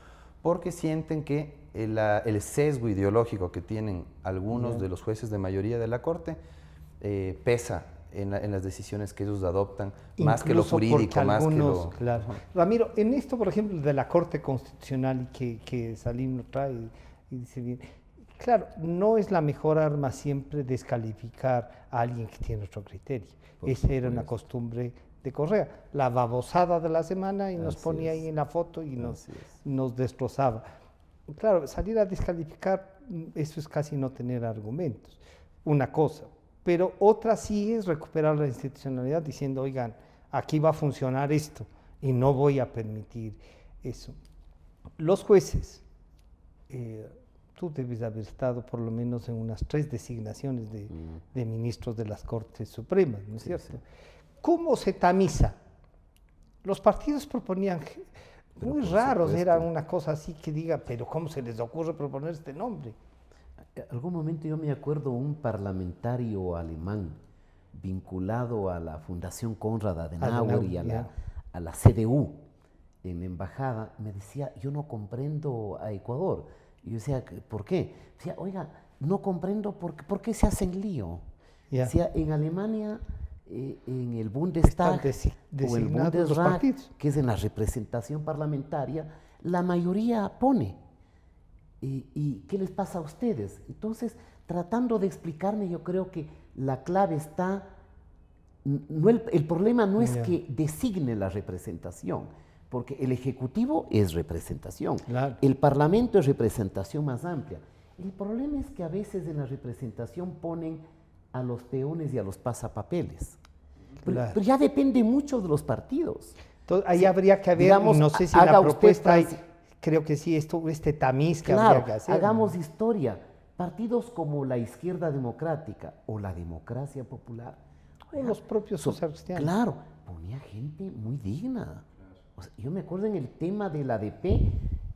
porque sienten que el sesgo ideológico que tienen algunos de los jueces de mayoría de la Corte pesa en las decisiones que ellos adoptan, más que lo jurídico, más que lo... Claro. Ramiro, en esto, por ejemplo, de la Corte Constitucional que Salim nos trae y dice bien, claro, no es la mejor arma siempre descalificar a alguien que tiene otro criterio. Esa era una costumbre de Correa, la babosada de la semana y nos ponía ahí en la foto y nos destrozaba. Claro, salir a descalificar, eso es casi no tener argumentos, una cosa. Pero otra sí es recuperar la institucionalidad diciendo, oigan, aquí va a funcionar esto y no voy a permitir eso. Los jueces, tú debes haber estado por lo menos en unas 3 designaciones de ministros de las Cortes Supremas, ¿no es cierto? Sí. ¿Cómo se tamiza? Los partidos proponían muy raros, era una cosa así que diga, pero ¿cómo se les ocurre proponer este nombre? En algún momento yo me acuerdo un parlamentario alemán vinculado a la Fundación Konrad Adenauer y a la CDU en la embajada, me decía, yo no comprendo a Ecuador. Y yo decía, ¿por qué? Decía, oiga, no comprendo por qué se hacen lío. Decía, en Alemania, en el Bundestag o el Bundesrat, que es en la representación parlamentaria, la mayoría pone. ¿Y qué les pasa a ustedes? Entonces, tratando de explicarme, yo creo que la clave está, el problema no es que designe la representación, porque el Ejecutivo es representación, Claro. el Parlamento es representación más amplia. El problema es que a veces en la representación ponen a los peones y a los pasapapeles. Claro. Pero ya depende mucho de los partidos. Entonces, ahí habría que haber, digamos, no sé si haga la usted propuesta hay, trans- creo que sí, este tamiz que Claro, habría que hacer. hagamos historia. Partidos como la Izquierda Democrática o la Democracia Popular. O los propios socialcristianos. Claro, ponía gente muy digna. O sea, yo me acuerdo en el tema de la ADP,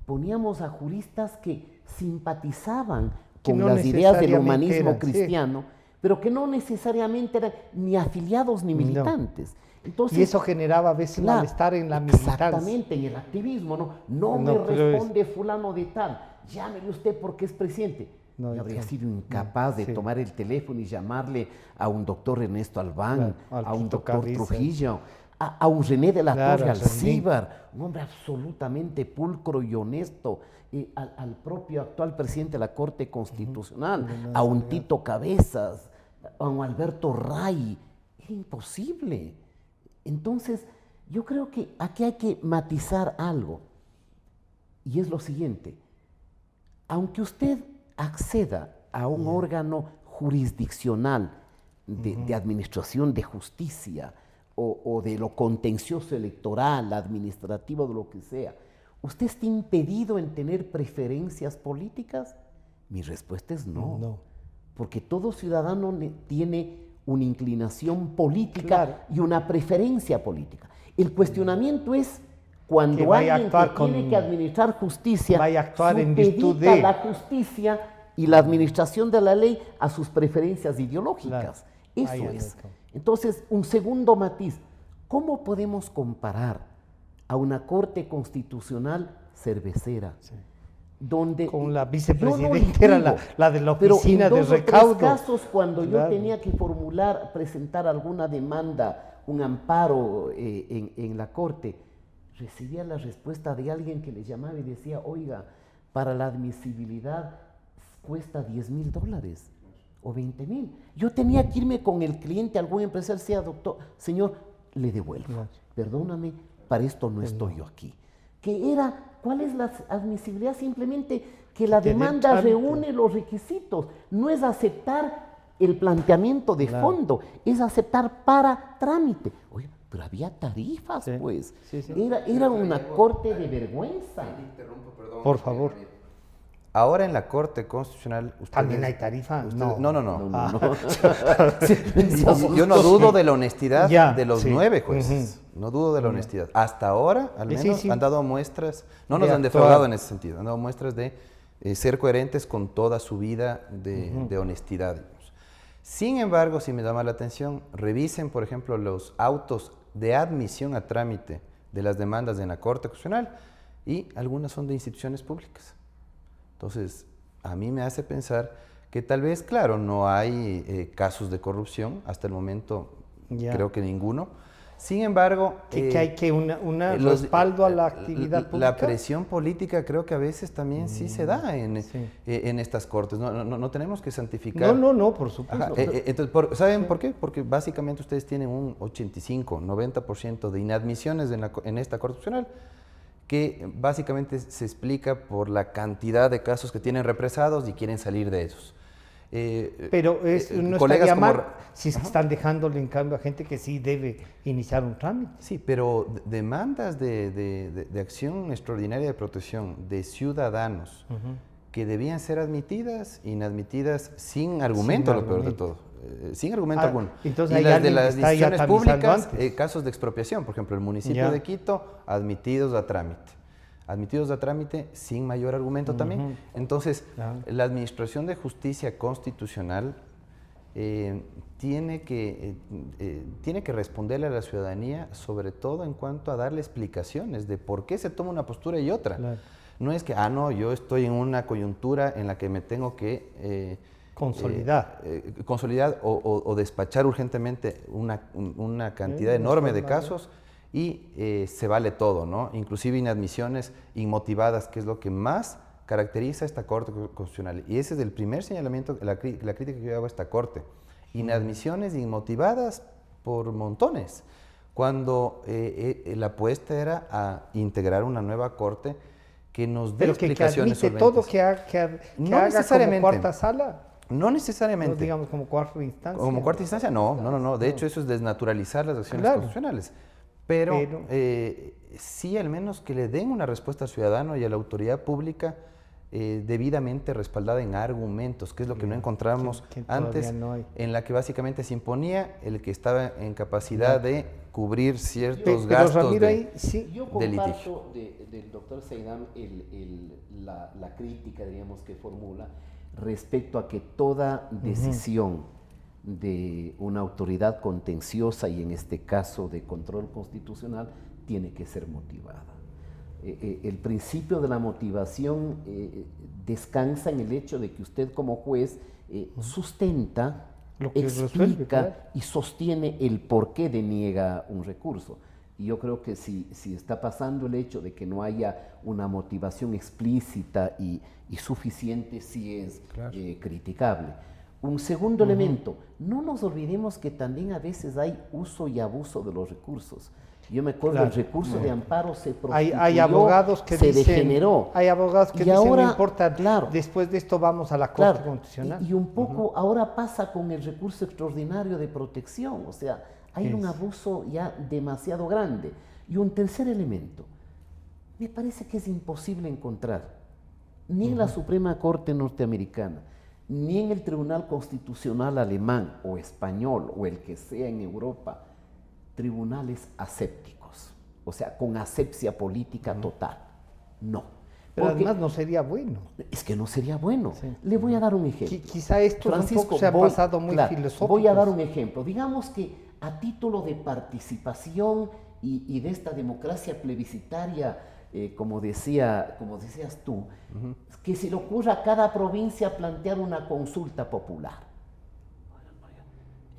poníamos a juristas que simpatizaban Que con no las ideas del necesariamente humanismo eran, sí. cristiano, pero que no necesariamente eran ni afiliados ni militantes. Entonces, Y eso generaba a veces claro, malestar en la militancia. exactamente, en el activismo, ¿no? No, No, me pero responde fulano de tal, llámele usted porque es presidente. No, Yo habría entonces, sido incapaz de sí. tomar el teléfono y llamarle a un doctor Ernesto Albán, Claro, al a un Quito doctor Carrizo. Trujillo, a un René de la Claro, Torre a René. Alcíbar, un hombre absolutamente pulcro y honesto, al propio actual presidente de la Corte Constitucional, a un Tito Cabezas, a un Alberto Ray. Era imposible. Entonces, yo creo que aquí hay que matizar algo, y es lo siguiente: aunque usted acceda a un órgano jurisdiccional de administración de justicia o de lo contencioso electoral, administrativo, de lo que sea, ¿usted está impedido en tener preferencias políticas? Mi respuesta es no. No. Porque todo ciudadano tiene una inclinación política Claro. y una preferencia política. El cuestionamiento es cuando Que vaya a alguien actuar que tiene que administrar justicia vaya a actuar en supedita virtud de la justicia y la administración de la ley a sus preferencias ideológicas. Ahí Eso anda es. todo. Entonces, un segundo matiz: ¿cómo podemos comparar a una Corte Constitucional cervecera? Donde Con la yo no vicepresidenta era litigo, la de la pero oficina en de dos o tres recaudo. casos, cuando Claro. yo tenía que presentar alguna demanda, un amparo en la Corte, recibía la respuesta de alguien que le llamaba y decía: oiga, para la admisibilidad cuesta $10,000 o 20,000. Yo tenía que irme con el cliente, algún empresario, decía: doctor, señor, le devuelvo. Claro. Perdóname, para esto no estoy yo aquí. Que era, ¿cuál es la admisibilidad? Simplemente que la te dé demanda trámite. reúne los requisitos. No es aceptar el planteamiento de Claro. fondo, es aceptar para trámite. Oye, pero había tarifas, Sí. pues. Sí, sí. Era una corte de vergüenza. Por favor. Ahora en la Corte Constitucional... También ustedes- hay tarifa. ustedes- no. No. Yo no dudo de la honestidad Ya, de los sí. 9 jueces. No dudo de la honestidad. Hasta ahora, al Sí, menos, sí. han dado muestras, no De nos han actuar. defraudado en ese sentido, han dado muestras de ser coherentes con toda su vida de honestidad, digamos. Sin embargo, si me llama la atención, revisen, por ejemplo, los autos de admisión a trámite de las demandas en la Corte Constitucional, y algunas son de instituciones públicas. Entonces, a mí me hace pensar que tal vez, claro, no hay casos de corrupción, hasta el momento Ya. creo que ninguno. Sin embargo, Que hay que un los- respaldo a la actividad pública. La presión política creo que a veces también sí se da sí. en estas cortes. No tenemos que santificar. No, por supuesto. Ajá, entonces, ¿saben por qué? Porque básicamente ustedes tienen un 85, 90% de inadmisiones en esta Corte Constitucional, que básicamente se explica por la cantidad de casos que tienen represados y quieren salir de esos. Pero no colegas estaría como mal si es que están dejándole en cambio a gente que sí debe iniciar un trámite. Sí, pero demandas de acción extraordinaria de protección de ciudadanos que debían ser admitidas, inadmitidas sin argumento, Sin lo peor de argumento. todo. Sin argumento alguno. Entonces Y hay las de alguien que las está ya decisiones tamizando públicas, antes. casos de expropiación, por ejemplo, el municipio Ya. de Quito, admitidos a trámite. Admitidos a trámite sin mayor argumento también. Entonces, Claro. la Administración de Justicia Constitucional tiene que responderle a la ciudadanía, sobre todo en cuanto a darle explicaciones de por qué se toma una postura y otra. Claro. No es que, yo estoy en una coyuntura en la que me tengo que Consolidar. consolidar o despachar urgentemente una cantidad enorme de casos y se vale todo, ¿no? Inclusive inadmisiones inmotivadas, que es lo que más caracteriza a esta Corte Constitucional. Y ese es el primer señalamiento, la crítica que yo hago a esta Corte. Inadmisiones inmotivadas por montones. cuando la apuesta era a integrar una nueva corte que nos dé Pero que explicaciones admite solventes. todo, que haga No como necesariamente. cuarta sala, No necesariamente. no digamos como cuarta instancia. Como cuarta instancia, no. De hecho, eso es desnaturalizar las acciones Claro. constitucionales. Pero Pero- sí, al menos que le den una respuesta al ciudadano y a la autoridad pública debidamente respaldada en argumentos, que es lo que no encontramos que todavía antes, no hay. en la que básicamente se imponía el que estaba en capacidad de cubrir ciertos Pero gastos Ramiro, de, ahí sí, Yo de litigio. comparto del doctor Saidam la crítica, diríamos, que formula respecto a que toda decisión de una autoridad contenciosa, y en este caso de control constitucional, tiene que ser motivada. El principio de la motivación descansa en el hecho de que usted como juez sustenta, Lo que resuelve, explica claro. y sostiene el por qué deniega un recurso. Y yo creo que si está pasando el hecho de que no haya una motivación explícita y suficiente, sí es criticable. Un segundo elemento, no nos olvidemos que también a veces hay uso y abuso de los recursos. Yo me acuerdo, el recurso de amparo se prostituyó, hay abogados que se dicen, degeneró. hay abogados que Y dicen ahora, no importa, claro, después de esto vamos a la Corte claro, Constitucional. y un poco ahora pasa con el recurso extraordinario de protección, o sea, hay un abuso ya demasiado grande. Y un tercer elemento, me parece que es imposible encontrar, ni en la Suprema Corte norteamericana, ni en el Tribunal Constitucional alemán o español o el que sea en Europa, tribunales asépticos, o sea, con asepsia política total. No. Pero Porque además no sería bueno. es que no sería bueno. Sí. Le voy a dar un ejemplo. Quizá esto Francisco, un poco se ha voy- pasado muy claro, filosófico. Voy a dar un ejemplo. Digamos que a título de participación y de esta democracia plebiscitaria, como decías tú, que se le ocurra a cada provincia plantear una consulta popular.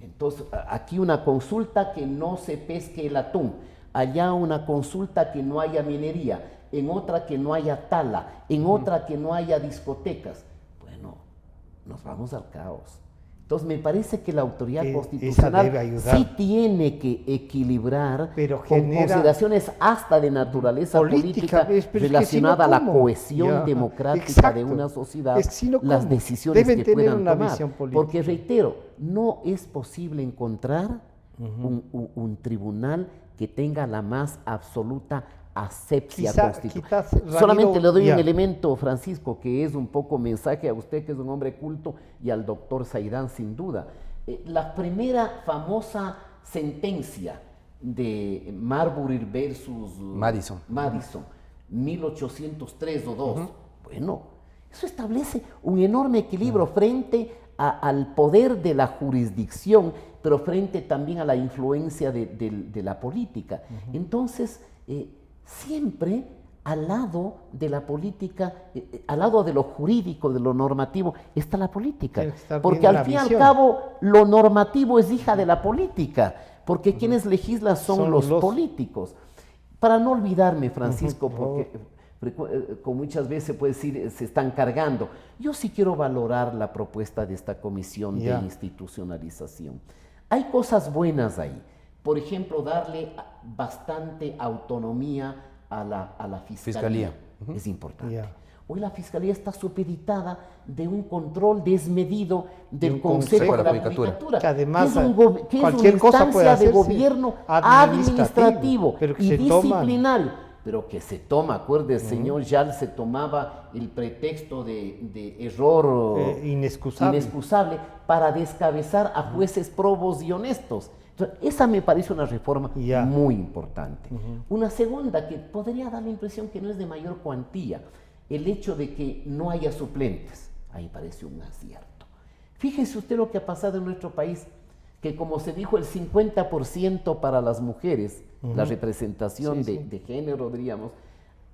Entonces, aquí una consulta que no se pesque el atún, allá una consulta que no haya minería, en otra que no haya tala, en otra que no haya discotecas. Bueno, nos vamos al caos. Entonces, me parece que la autoridad Esa constitucional debe ayudar. sí tiene que equilibrar Pero con genera consideraciones hasta de naturaleza política, pero es que si no, relacionada a la ¿cómo? cohesión Ya, democrática de exacto. una sociedad, Es que si no, las ¿cómo? decisiones Deben que tener puedan una tomar. visión política. Porque reitero, no es posible encontrar un tribunal que tenga la más absoluta asepsia constitucional. quizás, Ramiro, Solamente le doy ya. un elemento, Francisco, que es un poco mensaje a usted, que es un hombre culto, y al doctor Saidán, sin duda. La primera famosa sentencia de Marbury versus Madison. 1803 o 2. Bueno, eso establece un enorme equilibrio frente al poder de la jurisdicción, pero frente también a la influencia de la política. Entonces, siempre al lado de la política, al lado de lo jurídico, de lo normativo, está la política. Tiene que estar Porque bien al la fin y al visión. cabo, lo normativo es hija de la política, porque quienes legislan son los políticos. Para no olvidarme, Francisco, porque como muchas veces se puede decir, se están cargando. Yo sí quiero valorar la propuesta de esta comisión de institucionalización. Hay cosas buenas ahí. Por ejemplo, darle bastante autonomía a la fiscalía. Es importante. Hoy la fiscalía está supeditada de un control desmedido del Consejo de la Judicatura, que además que es cualquier una cosa puede instancia de hacerse gobierno administrativo, pero que y se toman. disciplinario. Pero que se toma, acuérdese, señor Yal, se tomaba el pretexto de error inexcusable para descabezar a jueces probos y honestos. Entonces, esa me parece una reforma muy importante. Una segunda que podría dar la impresión que no es de mayor cuantía, el hecho de que no haya suplentes. Ahí parece un acierto. Fíjese usted lo que ha pasado en nuestro país, que como se dijo, el 50% para las mujeres, la representación de género, diríamos,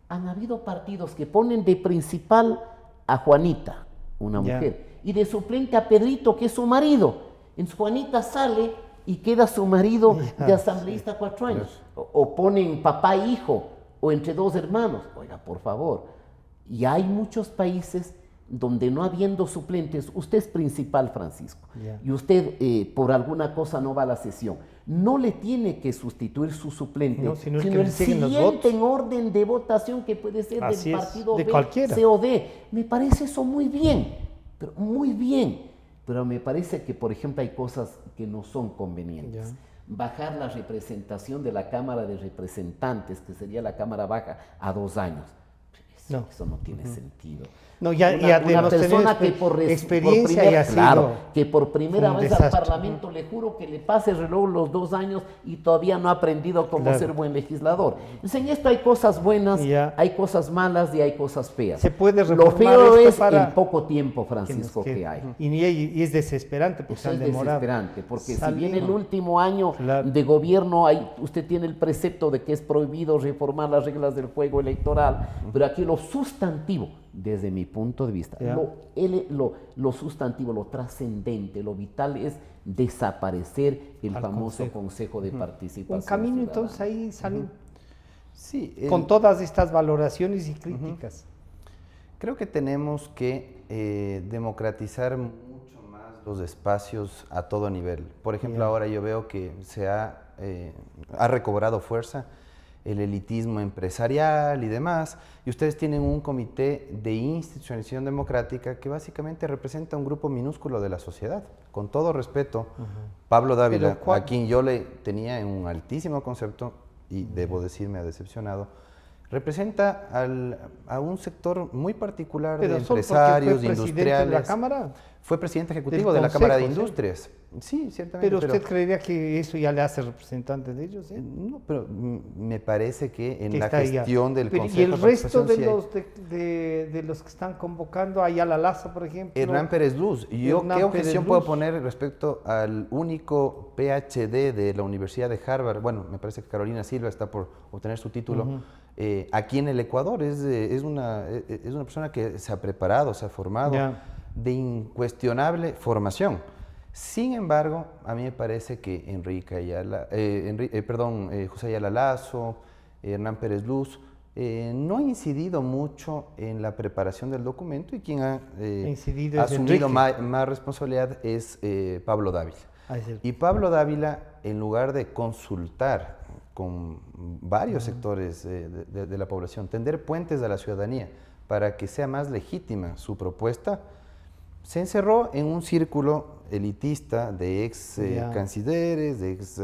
han habido partidos que ponen de principal a Juanita, una mujer, y de suplente a Pedrito, que es su marido. Entonces Juanita sale y queda su marido de asambleísta 4 años. O ponen papá e hijo, o entre 2 hermanos. Oiga, por favor. Y hay muchos países donde no habiendo suplentes, usted es principal, Francisco, Ya. y usted por alguna cosa no va a la sesión, no le tiene que sustituir su suplente, No, sino el que el le siguen los siguiente votos. en orden de votación, que puede ser Así del es, partido de B, cualquiera. C o D. Me parece eso muy bien, pero muy bien. Pero me parece que, por ejemplo, hay cosas que no son convenientes. Ya. Bajar la representación de la Cámara de Representantes, que sería la Cámara Baja, a 2 años. No. Eso no tiene sentido. No, ya Una tenemos persona que experiencia y ha claro, sido que por primera un vez desastre. al Parlamento, le juro que le pase el reloj los 2 años y todavía no ha aprendido cómo Claro. ser buen legislador. Entonces, en esto hay cosas buenas, Ya. hay cosas malas y hay cosas feas. Se puede Lo reformar feo esto es para el poco tiempo, que Francisco, nos que hay. y es desesperante porque se Eso han es demorado. desesperante, porque si Salimos. bien el último año Claro. de gobierno usted tiene el precepto de que es prohibido reformar las reglas del juego electoral, pero aquí lo sustantivo, desde mi punto de vista, Ya. lo sustantivo, lo trascendente, lo vital es desaparecer el Al famoso Consejo de Participación Un camino Ciudadana. entonces ahí salen Sí, con todas estas valoraciones y críticas. creo que tenemos que democratizar mucho más los espacios a todo nivel. Por ejemplo, Ya. ahora yo veo que ha recobrado fuerza el elitismo empresarial y demás, y ustedes tienen un comité de institucionalización democrática que básicamente representa un grupo minúsculo de la sociedad. Con todo respeto, Pablo Dávila, Pero a quien yo le tenía en un altísimo concepto, y debo decir me ha decepcionado, representa a un sector muy particular Pero de solo porque empresarios, fue presidente industriales. de la Cámara. Fue presidente ejecutivo Del de la Cámara de Consejo, sí. Industrias. Sí, ciertamente. Pero usted creería que eso ya le hace representante de ellos, ¿eh? No, pero me parece que en Que la está ahí ya. gestión del Pero, Consejo y el resto de sí hay. los de los que están convocando, Ayala Laza, por ejemplo. Hernán Pérez Luz. ¿Yo Hernán qué Pérez objeción Luz. puedo poner respecto al único PhD de la Universidad de Harvard? Bueno, me parece que Carolina Silva está por obtener su título. Aquí en el Ecuador es una persona que se ha preparado, se ha formado, Ya. de incuestionable formación. Sin embargo, a mí me parece que José Ayala Lazo, Hernán Pérez Luz, no ha incidido mucho en la preparación del documento, y quien ha incidido es asumido Enrique. más responsabilidad es Pablo Dávila. Ah, es cierto. Y Pablo Dávila, en lugar de consultar con varios sectores de la población, tender puentes a la ciudadanía para que sea más legítima su propuesta, se encerró en un círculo elitista de ex cancilleres, de ex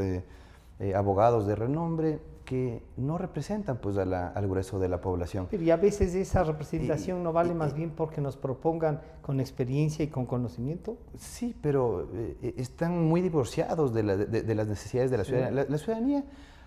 abogados de renombre, que no representan pues al grueso de la población. Pero y a veces esa representación no vale más bien porque nos propongan con experiencia y con conocimiento. Sí, pero están muy divorciados de las necesidades de la ciudadanía. La ciudadanía.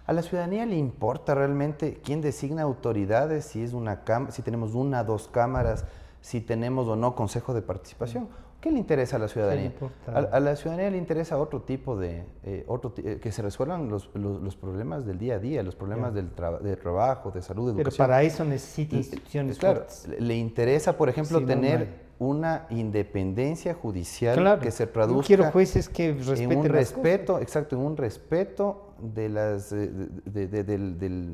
A la ciudadanía le importa realmente quién designa autoridades, si tenemos una, 2 cámaras, si tenemos o no consejo de participación. ¿Qué le interesa a la ciudadanía? A la ciudadanía le interesa otro tipo que se resuelvan los problemas del día a día, los problemas del trabajo, de salud, de educación. Pero para eso necesita instituciones fuertes. Le interesa, por ejemplo, tener una independencia judicial que se traduzca. Yo quiero jueces que respeten en un las respeto, cosas. exacto, en un respeto del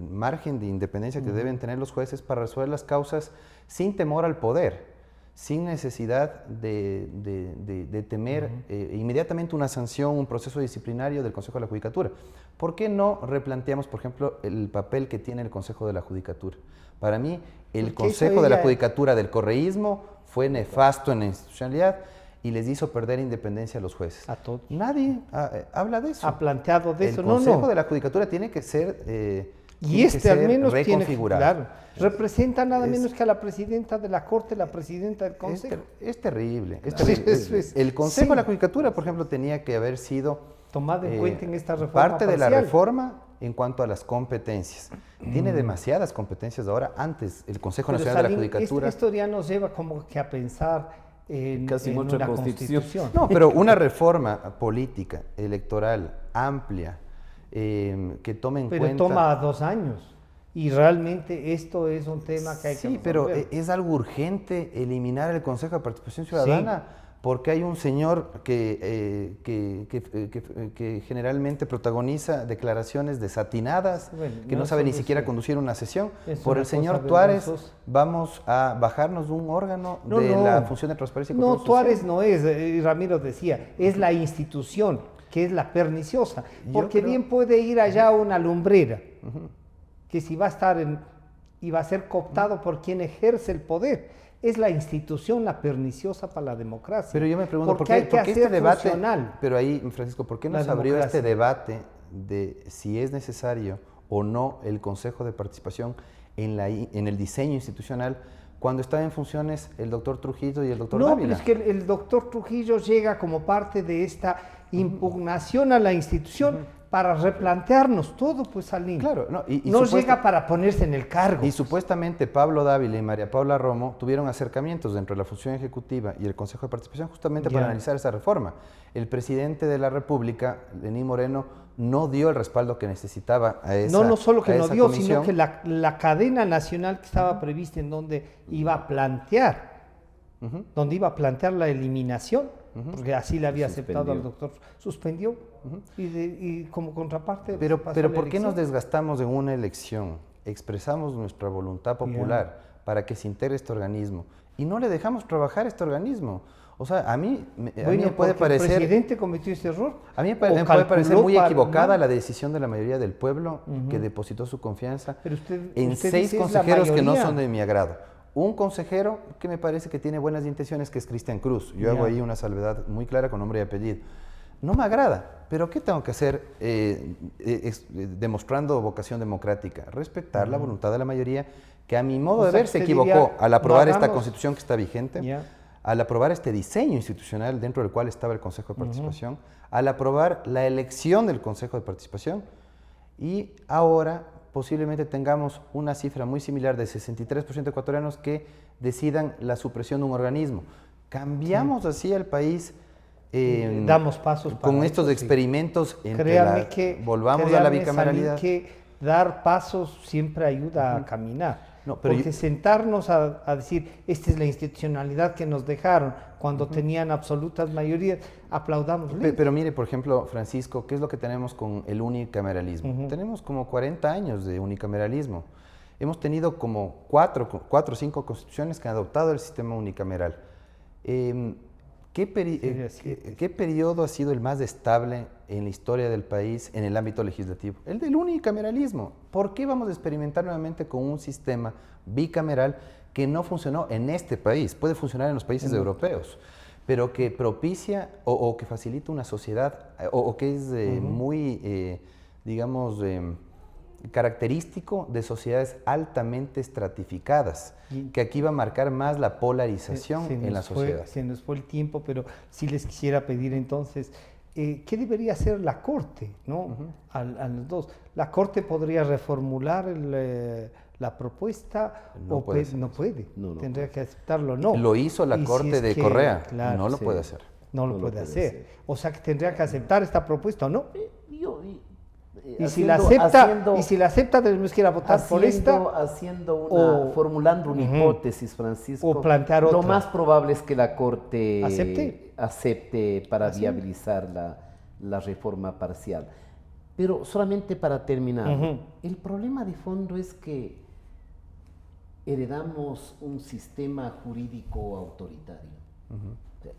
margen de independencia que deben tener los jueces para resolver las causas sin temor al poder, sin necesidad de temer inmediatamente una sanción, un proceso disciplinario del Consejo de la Judicatura. ¿Por qué no replanteamos, por ejemplo, el papel que tiene el Consejo de la Judicatura? Para mí, el Consejo de la Judicatura del correísmo fue nefasto en la institucionalidad y les hizo perder independencia a los jueces. A todos. Nadie habla de eso. Ha planteado de eso. El Consejo de la Judicatura tiene que ser y al menos reconfigurado. Claro, representa nada menos que a la presidenta de la Corte, la presidenta del Consejo. Es terrible. Sí, el Consejo de la Judicatura, por ejemplo, tenía que haber sido tomado en cuenta en esta reforma parte de la parcial. reforma en cuanto a las competencias. Tiene demasiadas competencias ahora. Antes, el Consejo Pero Nacional Salim, de la Judicatura... Esto ya nos lleva como que a pensar en otra una constitución. No, pero una reforma política, electoral, amplia, que tome en cuenta... Pero toma 2 años. Y realmente esto es un tema que hay que resolver. Sí, pero es algo urgente eliminar el Consejo de Participación Ciudadana. porque hay un señor que generalmente protagoniza declaraciones desatinadas, Bueno, que no, no sabe ni eso siquiera es- conducir una sesión. es Por una el señor cosa Tuárez vergonzosa. vamos a bajarnos de un órgano No, de no. la función de transparencia y No, control Tuárez social. no es, Ramiro decía, es la institución que es la perniciosa, Yo porque creo- bien puede ir allá una lumbrera, que si va a estar y va a ser cooptado por quien ejerce el poder. Es la institución la perniciosa para la democracia. Pero yo me pregunto, porque hay que ¿por qué hacer este debate? funcional. Pero ahí, Francisco, ¿por qué la nos abrió democracia. este debate de si es necesario o no el Consejo de Participación en el diseño institucional cuando estaba en funciones el doctor Trujillo y el doctor No, Dávila? pero es que el doctor Trujillo llega como parte de esta impugnación a la institución para replantearnos todo, pues, Salim. Claro, no, y no supuesta- llega para ponerse en el cargo. Y supuestamente Pablo Dávila y María Paula Romo tuvieron acercamientos dentro de la función ejecutiva y el Consejo de Participación justamente para Ya. analizar esa reforma. El presidente de la República, Lenín Moreno, no dio el respaldo que necesitaba a esa No solo que a no esa dio, comisión. sino que la cadena nacional que estaba prevista en donde iba a plantear, la eliminación, porque así le había aceptado al doctor, suspendió, y como contraparte... Pero, pasó pero la ¿por qué nos elección. desgastamos en una elección? Expresamos nuestra voluntad popular para que se integre este organismo y no le dejamos trabajar este organismo. O sea, a mí me puede porque el parecer... presidente cometió ese error. A mí me o puede parecer calculó muy para- equivocada ¿no? la decisión de la mayoría del pueblo que depositó su confianza Pero usted en 6 dice es la consejeros que no mayoría. son de mi agrado. Un consejero que me parece que tiene buenas intenciones, que es Cristian Cruz. Yo hago Ya. ahí una salvedad muy clara con nombre y apellido. No me agrada, pero ¿qué tengo que hacer demostrando vocación democrática? Respetar la voluntad de la mayoría, que a mi modo O de sea, ver se usted equivocó diría, al aprobar no esta hagamos- constitución que está vigente, Ya. al aprobar este diseño institucional dentro del cual estaba el Consejo de Participación, al aprobar la elección del Consejo de Participación y ahora posiblemente tengamos una cifra muy similar de 63% de ecuatorianos que decidan la supresión de un organismo. Cambiamos así al país Damos pasos para con eso, estos sí. experimentos entre Créame que volvamos a la créame, bicameralidad. Salim, que dar pasos siempre ayuda a caminar. No, pero porque sentarnos a decir, esta es la institucionalidad que nos dejaron cuando tenían absolutas mayorías, aplaudamos. Pero mire, por ejemplo, Francisco, ¿qué es lo que tenemos con el unicameralismo? Tenemos como 40 años de unicameralismo. Hemos tenido como 4 o 5 constituciones que han adoptado el sistema unicameral. ¿Qué periodo ha sido el más estable en la historia del país en el ámbito legislativo? El del unicameralismo. ¿Por qué vamos a experimentar nuevamente con un sistema bicameral que no funcionó en este país? Puede funcionar en los países europeos, pero que propicia o que facilita una sociedad o que es muy, digamos, característico de sociedades altamente estratificadas, que aquí va a marcar más la polarización en la sociedad. Se nos fue el tiempo, pero sí les quisiera pedir entonces, ¿qué debería hacer la Corte, ¿no? A los dos. ¿La Corte podría reformular la propuesta? No puede ser. No puede. No, no Tendría puede. que aceptarlo, no. Lo hizo la Y si Corte es de que, Correa, claro, no lo sí. puede hacer. No lo puede hacer. O sea que tendría que aceptar esta propuesta, ¿o no? Y si la acepta, tenemos que ir a votar por esta. Formulando una hipótesis, Francisco. O plantear Lo otra. más probable es que la Corte ¿Acepte? para ¿Así? viabilizar la reforma parcial. Pero solamente para terminar, el problema de fondo es que heredamos un sistema jurídico autoritario.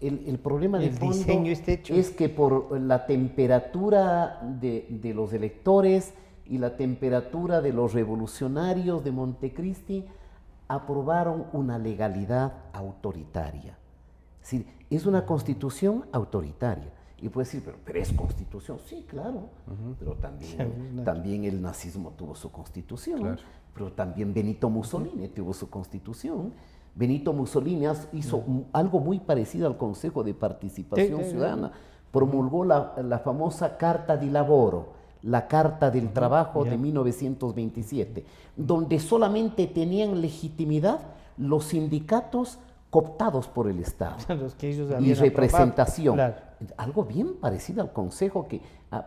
El problema de El fondo diseño está hecho. es que por la temperatura de los electores y la temperatura de los revolucionarios de Montecristi aprobaron una legalidad autoritaria. Es decir, es una constitución autoritaria. Y puede decir, pero es constitución. Sí, claro, pero también el nazismo tuvo su constitución, Claro. pero también Benito Mussolini tuvo su constitución. Benito Mussolini hizo algo muy parecido al Consejo de Participación Ciudadana. Promulgó la famosa Carta di Lavoro, la Carta del Trabajo de 1927, donde solamente tenían legitimidad los sindicatos cooptados por el Estado Los que ellos y habían representación. aprobado. Claro. Algo bien parecido al Consejo que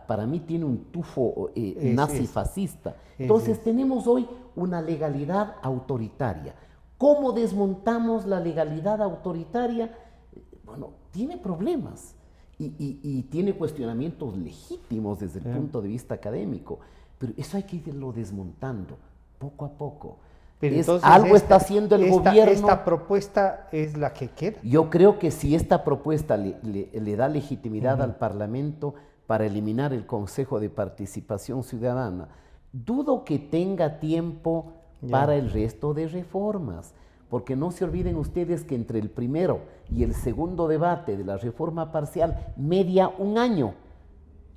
para mí tiene un tufo Es. nazi-fascista. Entonces tenemos hoy una legalidad autoritaria. ¿Cómo desmontamos la legalidad autoritaria? bueno, tiene problemas y tiene cuestionamientos legítimos desde el punto de vista académico, pero eso hay que irlo desmontando poco a poco. Pero Algo está haciendo el gobierno. ¿Esta propuesta es la que queda? Yo creo que si esta propuesta le da legitimidad al Parlamento para eliminar el Consejo de Participación Ciudadana, dudo que tenga tiempo para el resto de reformas, porque no se olviden ustedes que entre el primero y el segundo debate de la reforma parcial media un año.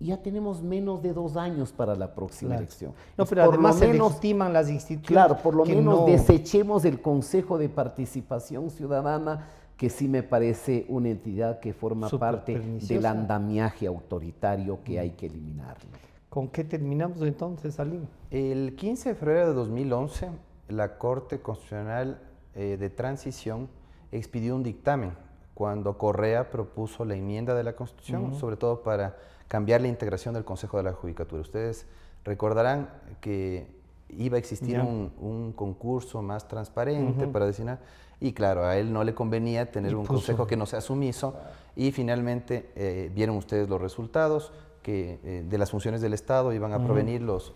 Ya tenemos menos de 2 años para la próxima elección. No, pero además se legitiman las instituciones. Claro, por lo menos desechemos el Consejo de Participación Ciudadana, que sí me parece una entidad que forma parte del andamiaje autoritario que hay que eliminarlo. ¿Con qué terminamos entonces, Salim? El 15 de febrero de 2011, la Corte Constitucional de Transición expidió un dictamen cuando Correa propuso la enmienda de la Constitución, sobre todo para cambiar la integración del Consejo de la Judicatura. Ustedes recordarán que iba a existir un concurso más transparente para designar, y claro, a él no le convenía tener un consejo que no sea sumiso, y finalmente vieron ustedes los resultados, que de las funciones del Estado iban a provenir los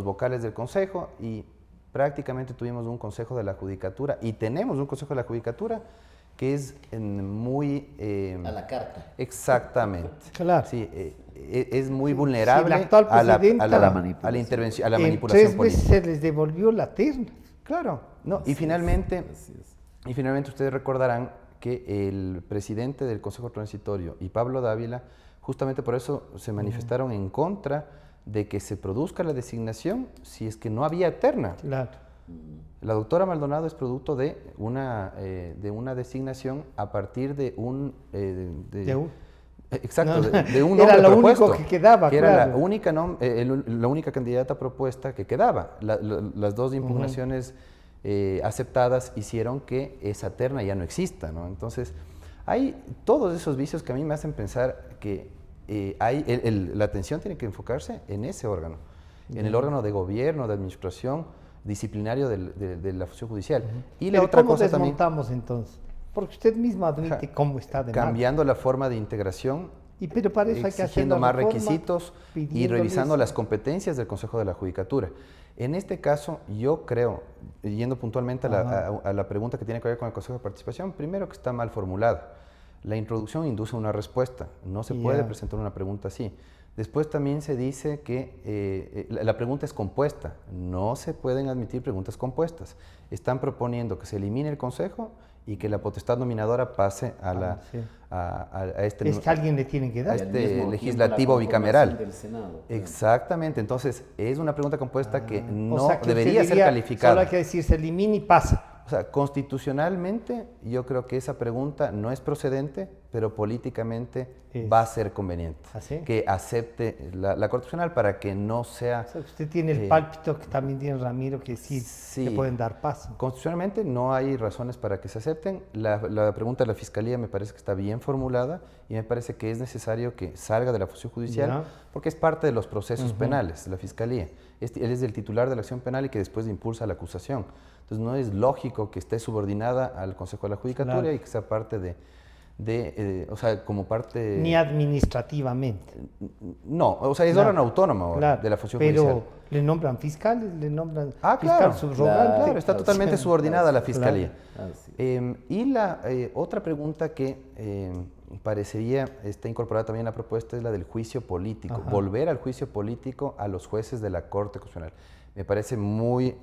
vocales del Consejo, y prácticamente tuvimos un Consejo de la Judicatura, y tenemos un Consejo de la Judicatura que es muy... a la carta. Exactamente. Claro. Sí, es muy vulnerable a la intervención, a la manipulación política. 3 veces se les devolvió la terna. Claro. No, y finalmente ustedes recordarán que el presidente del Consejo Transitorio y Pablo Dávila, justamente por eso se manifestaron en contra de que se produzca la designación si es que no había terna. Claro. La doctora Maldonado es producto de una designación a partir de un... Exacto, de un nombre era lo propuesto, único que quedaba, que era la única candidata propuesta que quedaba. Las 2 impugnaciones aceptadas hicieron que esa terna ya no exista, ¿no? Entonces, hay todos esos vicios que a mí me hacen pensar que la atención tiene que enfocarse en ese órgano, en el órgano de gobierno, de administración, disciplinario de la función judicial. Y la otra cosa también... ¿Cómo desmontamos entonces? Porque usted mismo admite cómo está de mal. Cambiando la forma de integración, pero para eso hay que hacer más requisitos y revisando las competencias del Consejo de la Judicatura. En este caso, yo creo, yendo puntualmente a la pregunta que tiene que ver con el Consejo de Participación, primero que está mal formulada. La introducción induce una respuesta, no se puede presentar una pregunta así. Después también se dice que la pregunta es compuesta, no se pueden admitir preguntas compuestas. Están proponiendo que se elimine el Consejo y que la potestad nominadora pase a este... Es que alguien le tiene que dar. A este legislativo bicameral. Del Senado, exactamente, entonces es una pregunta compuesta que no debería ser calificada. Solo hay que decir, se elimina y pasa. O sea, constitucionalmente yo creo que esa pregunta no es procedente, pero políticamente va a ser conveniente. ¿Así? Que acepte la Corte Constitucional para que no sea... O sea, usted tiene el pálpito que también tiene Ramiro, que sí le pueden dar paso. Constitucionalmente no hay razones para que se acepten. La pregunta de la Fiscalía me parece que está bien formulada y me parece que es necesario que salga de la función judicial porque es parte de los procesos penales, la Fiscalía. Él es el titular de la acción penal y que después impulsa la acusación. Entonces no es lógico que esté subordinada al Consejo de la Judicatura y que sea parte o sea, como parte... Ni administrativamente. No, o sea, es órgano autónomo de la función judicial. Pero le nombran fiscales, le nombran fiscal subrogante. Claro, está totalmente subordinada a la Fiscalía. Y la otra pregunta que parecería está incorporada también en la propuesta es la del juicio político. Volver al juicio político a los jueces de la Corte Constitucional. Me parece muy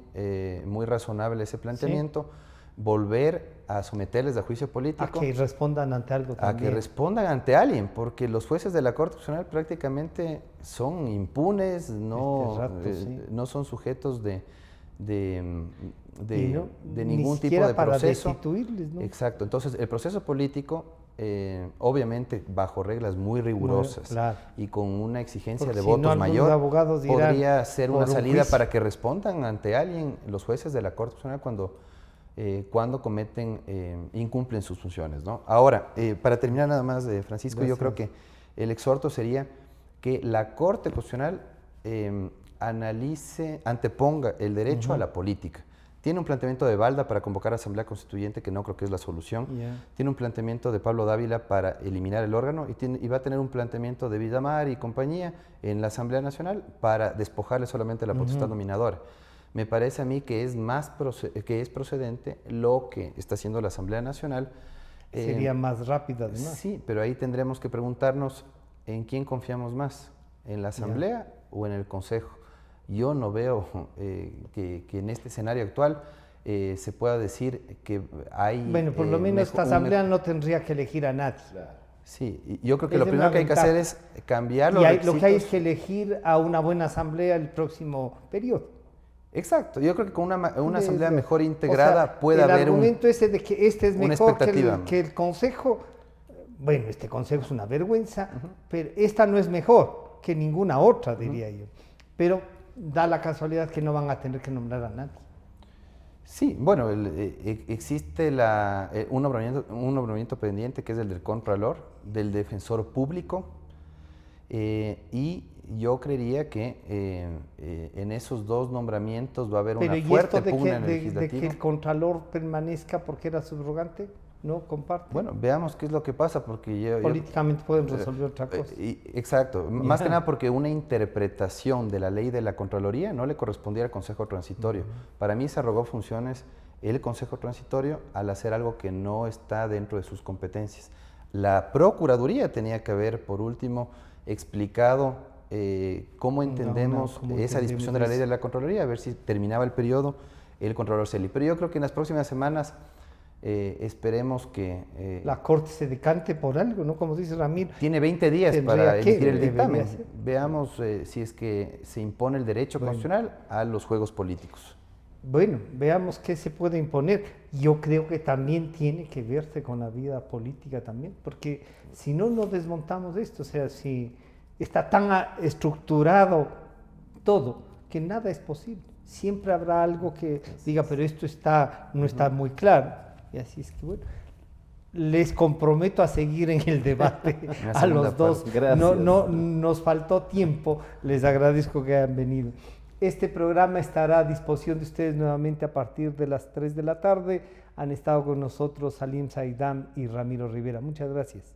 razonable ese planteamiento. Volver a someterles a juicio político. A que respondan ante algo también. A que respondan ante alguien, porque los jueces de la Corte Constitucional prácticamente son impunes, no son sujetos de ningún tipo de para proceso. Destituirles, ¿no? Exacto, entonces el proceso político, obviamente bajo reglas muy rigurosas y con una exigencia de votos mayor, podría ser una salida para que respondan ante alguien los jueces de la Corte Constitucional cuando incumplen sus funciones, ¿no? Ahora, para terminar nada más, Francisco, yo creo que el exhorto sería que la Corte Constitucional anteponga el derecho a la política. tiene un planteamiento de Balda para convocar a Asamblea Constituyente, que no creo que es la solución. Tiene un planteamiento de Pablo Dávila para eliminar el órgano y va a tener un planteamiento de Villamar y compañía en la Asamblea Nacional para despojarle solamente la potestad nominadora. Me parece a mí que es procedente lo que está haciendo la Asamblea Nacional. Sería más rápida además. Sí, pero ahí tendremos que preguntarnos en quién confiamos más, en la Asamblea o en el Consejo. Yo no veo que en este escenario actual se pueda decir que hay... Bueno, por lo menos esta Asamblea no tendría que elegir a nadie. Sí, yo creo que lo primero que hay que hacer es cambiar los requisitos. Lo que hay es que elegir a una buena Asamblea el próximo periodo. Exacto, yo creo que con una Asamblea mejor integrada puede haber el argumento ese de que este es mejor que el Consejo, bueno, este Consejo es una vergüenza, pero esta no es mejor que ninguna otra, diría yo. Pero da la casualidad que no van a tener que nombrar a nadie. Sí, bueno, existe un nombramiento pendiente que es el del Contralor, del Defensor Público, y yo creería que en esos dos nombramientos va a haber una fuerte pugna en el legislativo. ¿De que el Contralor permanezca porque era subrogante? ¿No comparte? Bueno, veamos qué es lo que pasa, porque políticamente pueden resolver otra cosa. Exacto, más que nada porque una interpretación de la ley de la Contraloría no le correspondía al Consejo Transitorio. Para mí se arrogó funciones el Consejo Transitorio al hacer algo que no está dentro de sus competencias. La Procuraduría tenía que haber, por último, explicado cómo entendemos esa discusión de la ley de la Contraloría, a ver si terminaba el periodo el Contralor Celi. Pero yo creo que en las próximas semanas esperemos que... la Corte se decante por algo, ¿no? Como dice Ramiro. Tiene 20 días para emitir el dictamen. Veamos si es que se impone el derecho constitucional a los juegos políticos. Bueno, veamos qué se puede imponer. Yo creo que también tiene que verse con la vida política también, porque si no, no desmontamos esto. O sea, si está tan estructurado todo, que nada es posible. Siempre habrá algo que diga, pero esto no está muy claro. Y así es que, bueno, les comprometo a seguir en el debate a los dos. No, nos faltó tiempo, les agradezco que hayan venido. Este programa estará a disposición de ustedes nuevamente a partir de las 3 de la tarde. Han estado con nosotros Salim Saidam y Ramiro Rivera. Muchas gracias.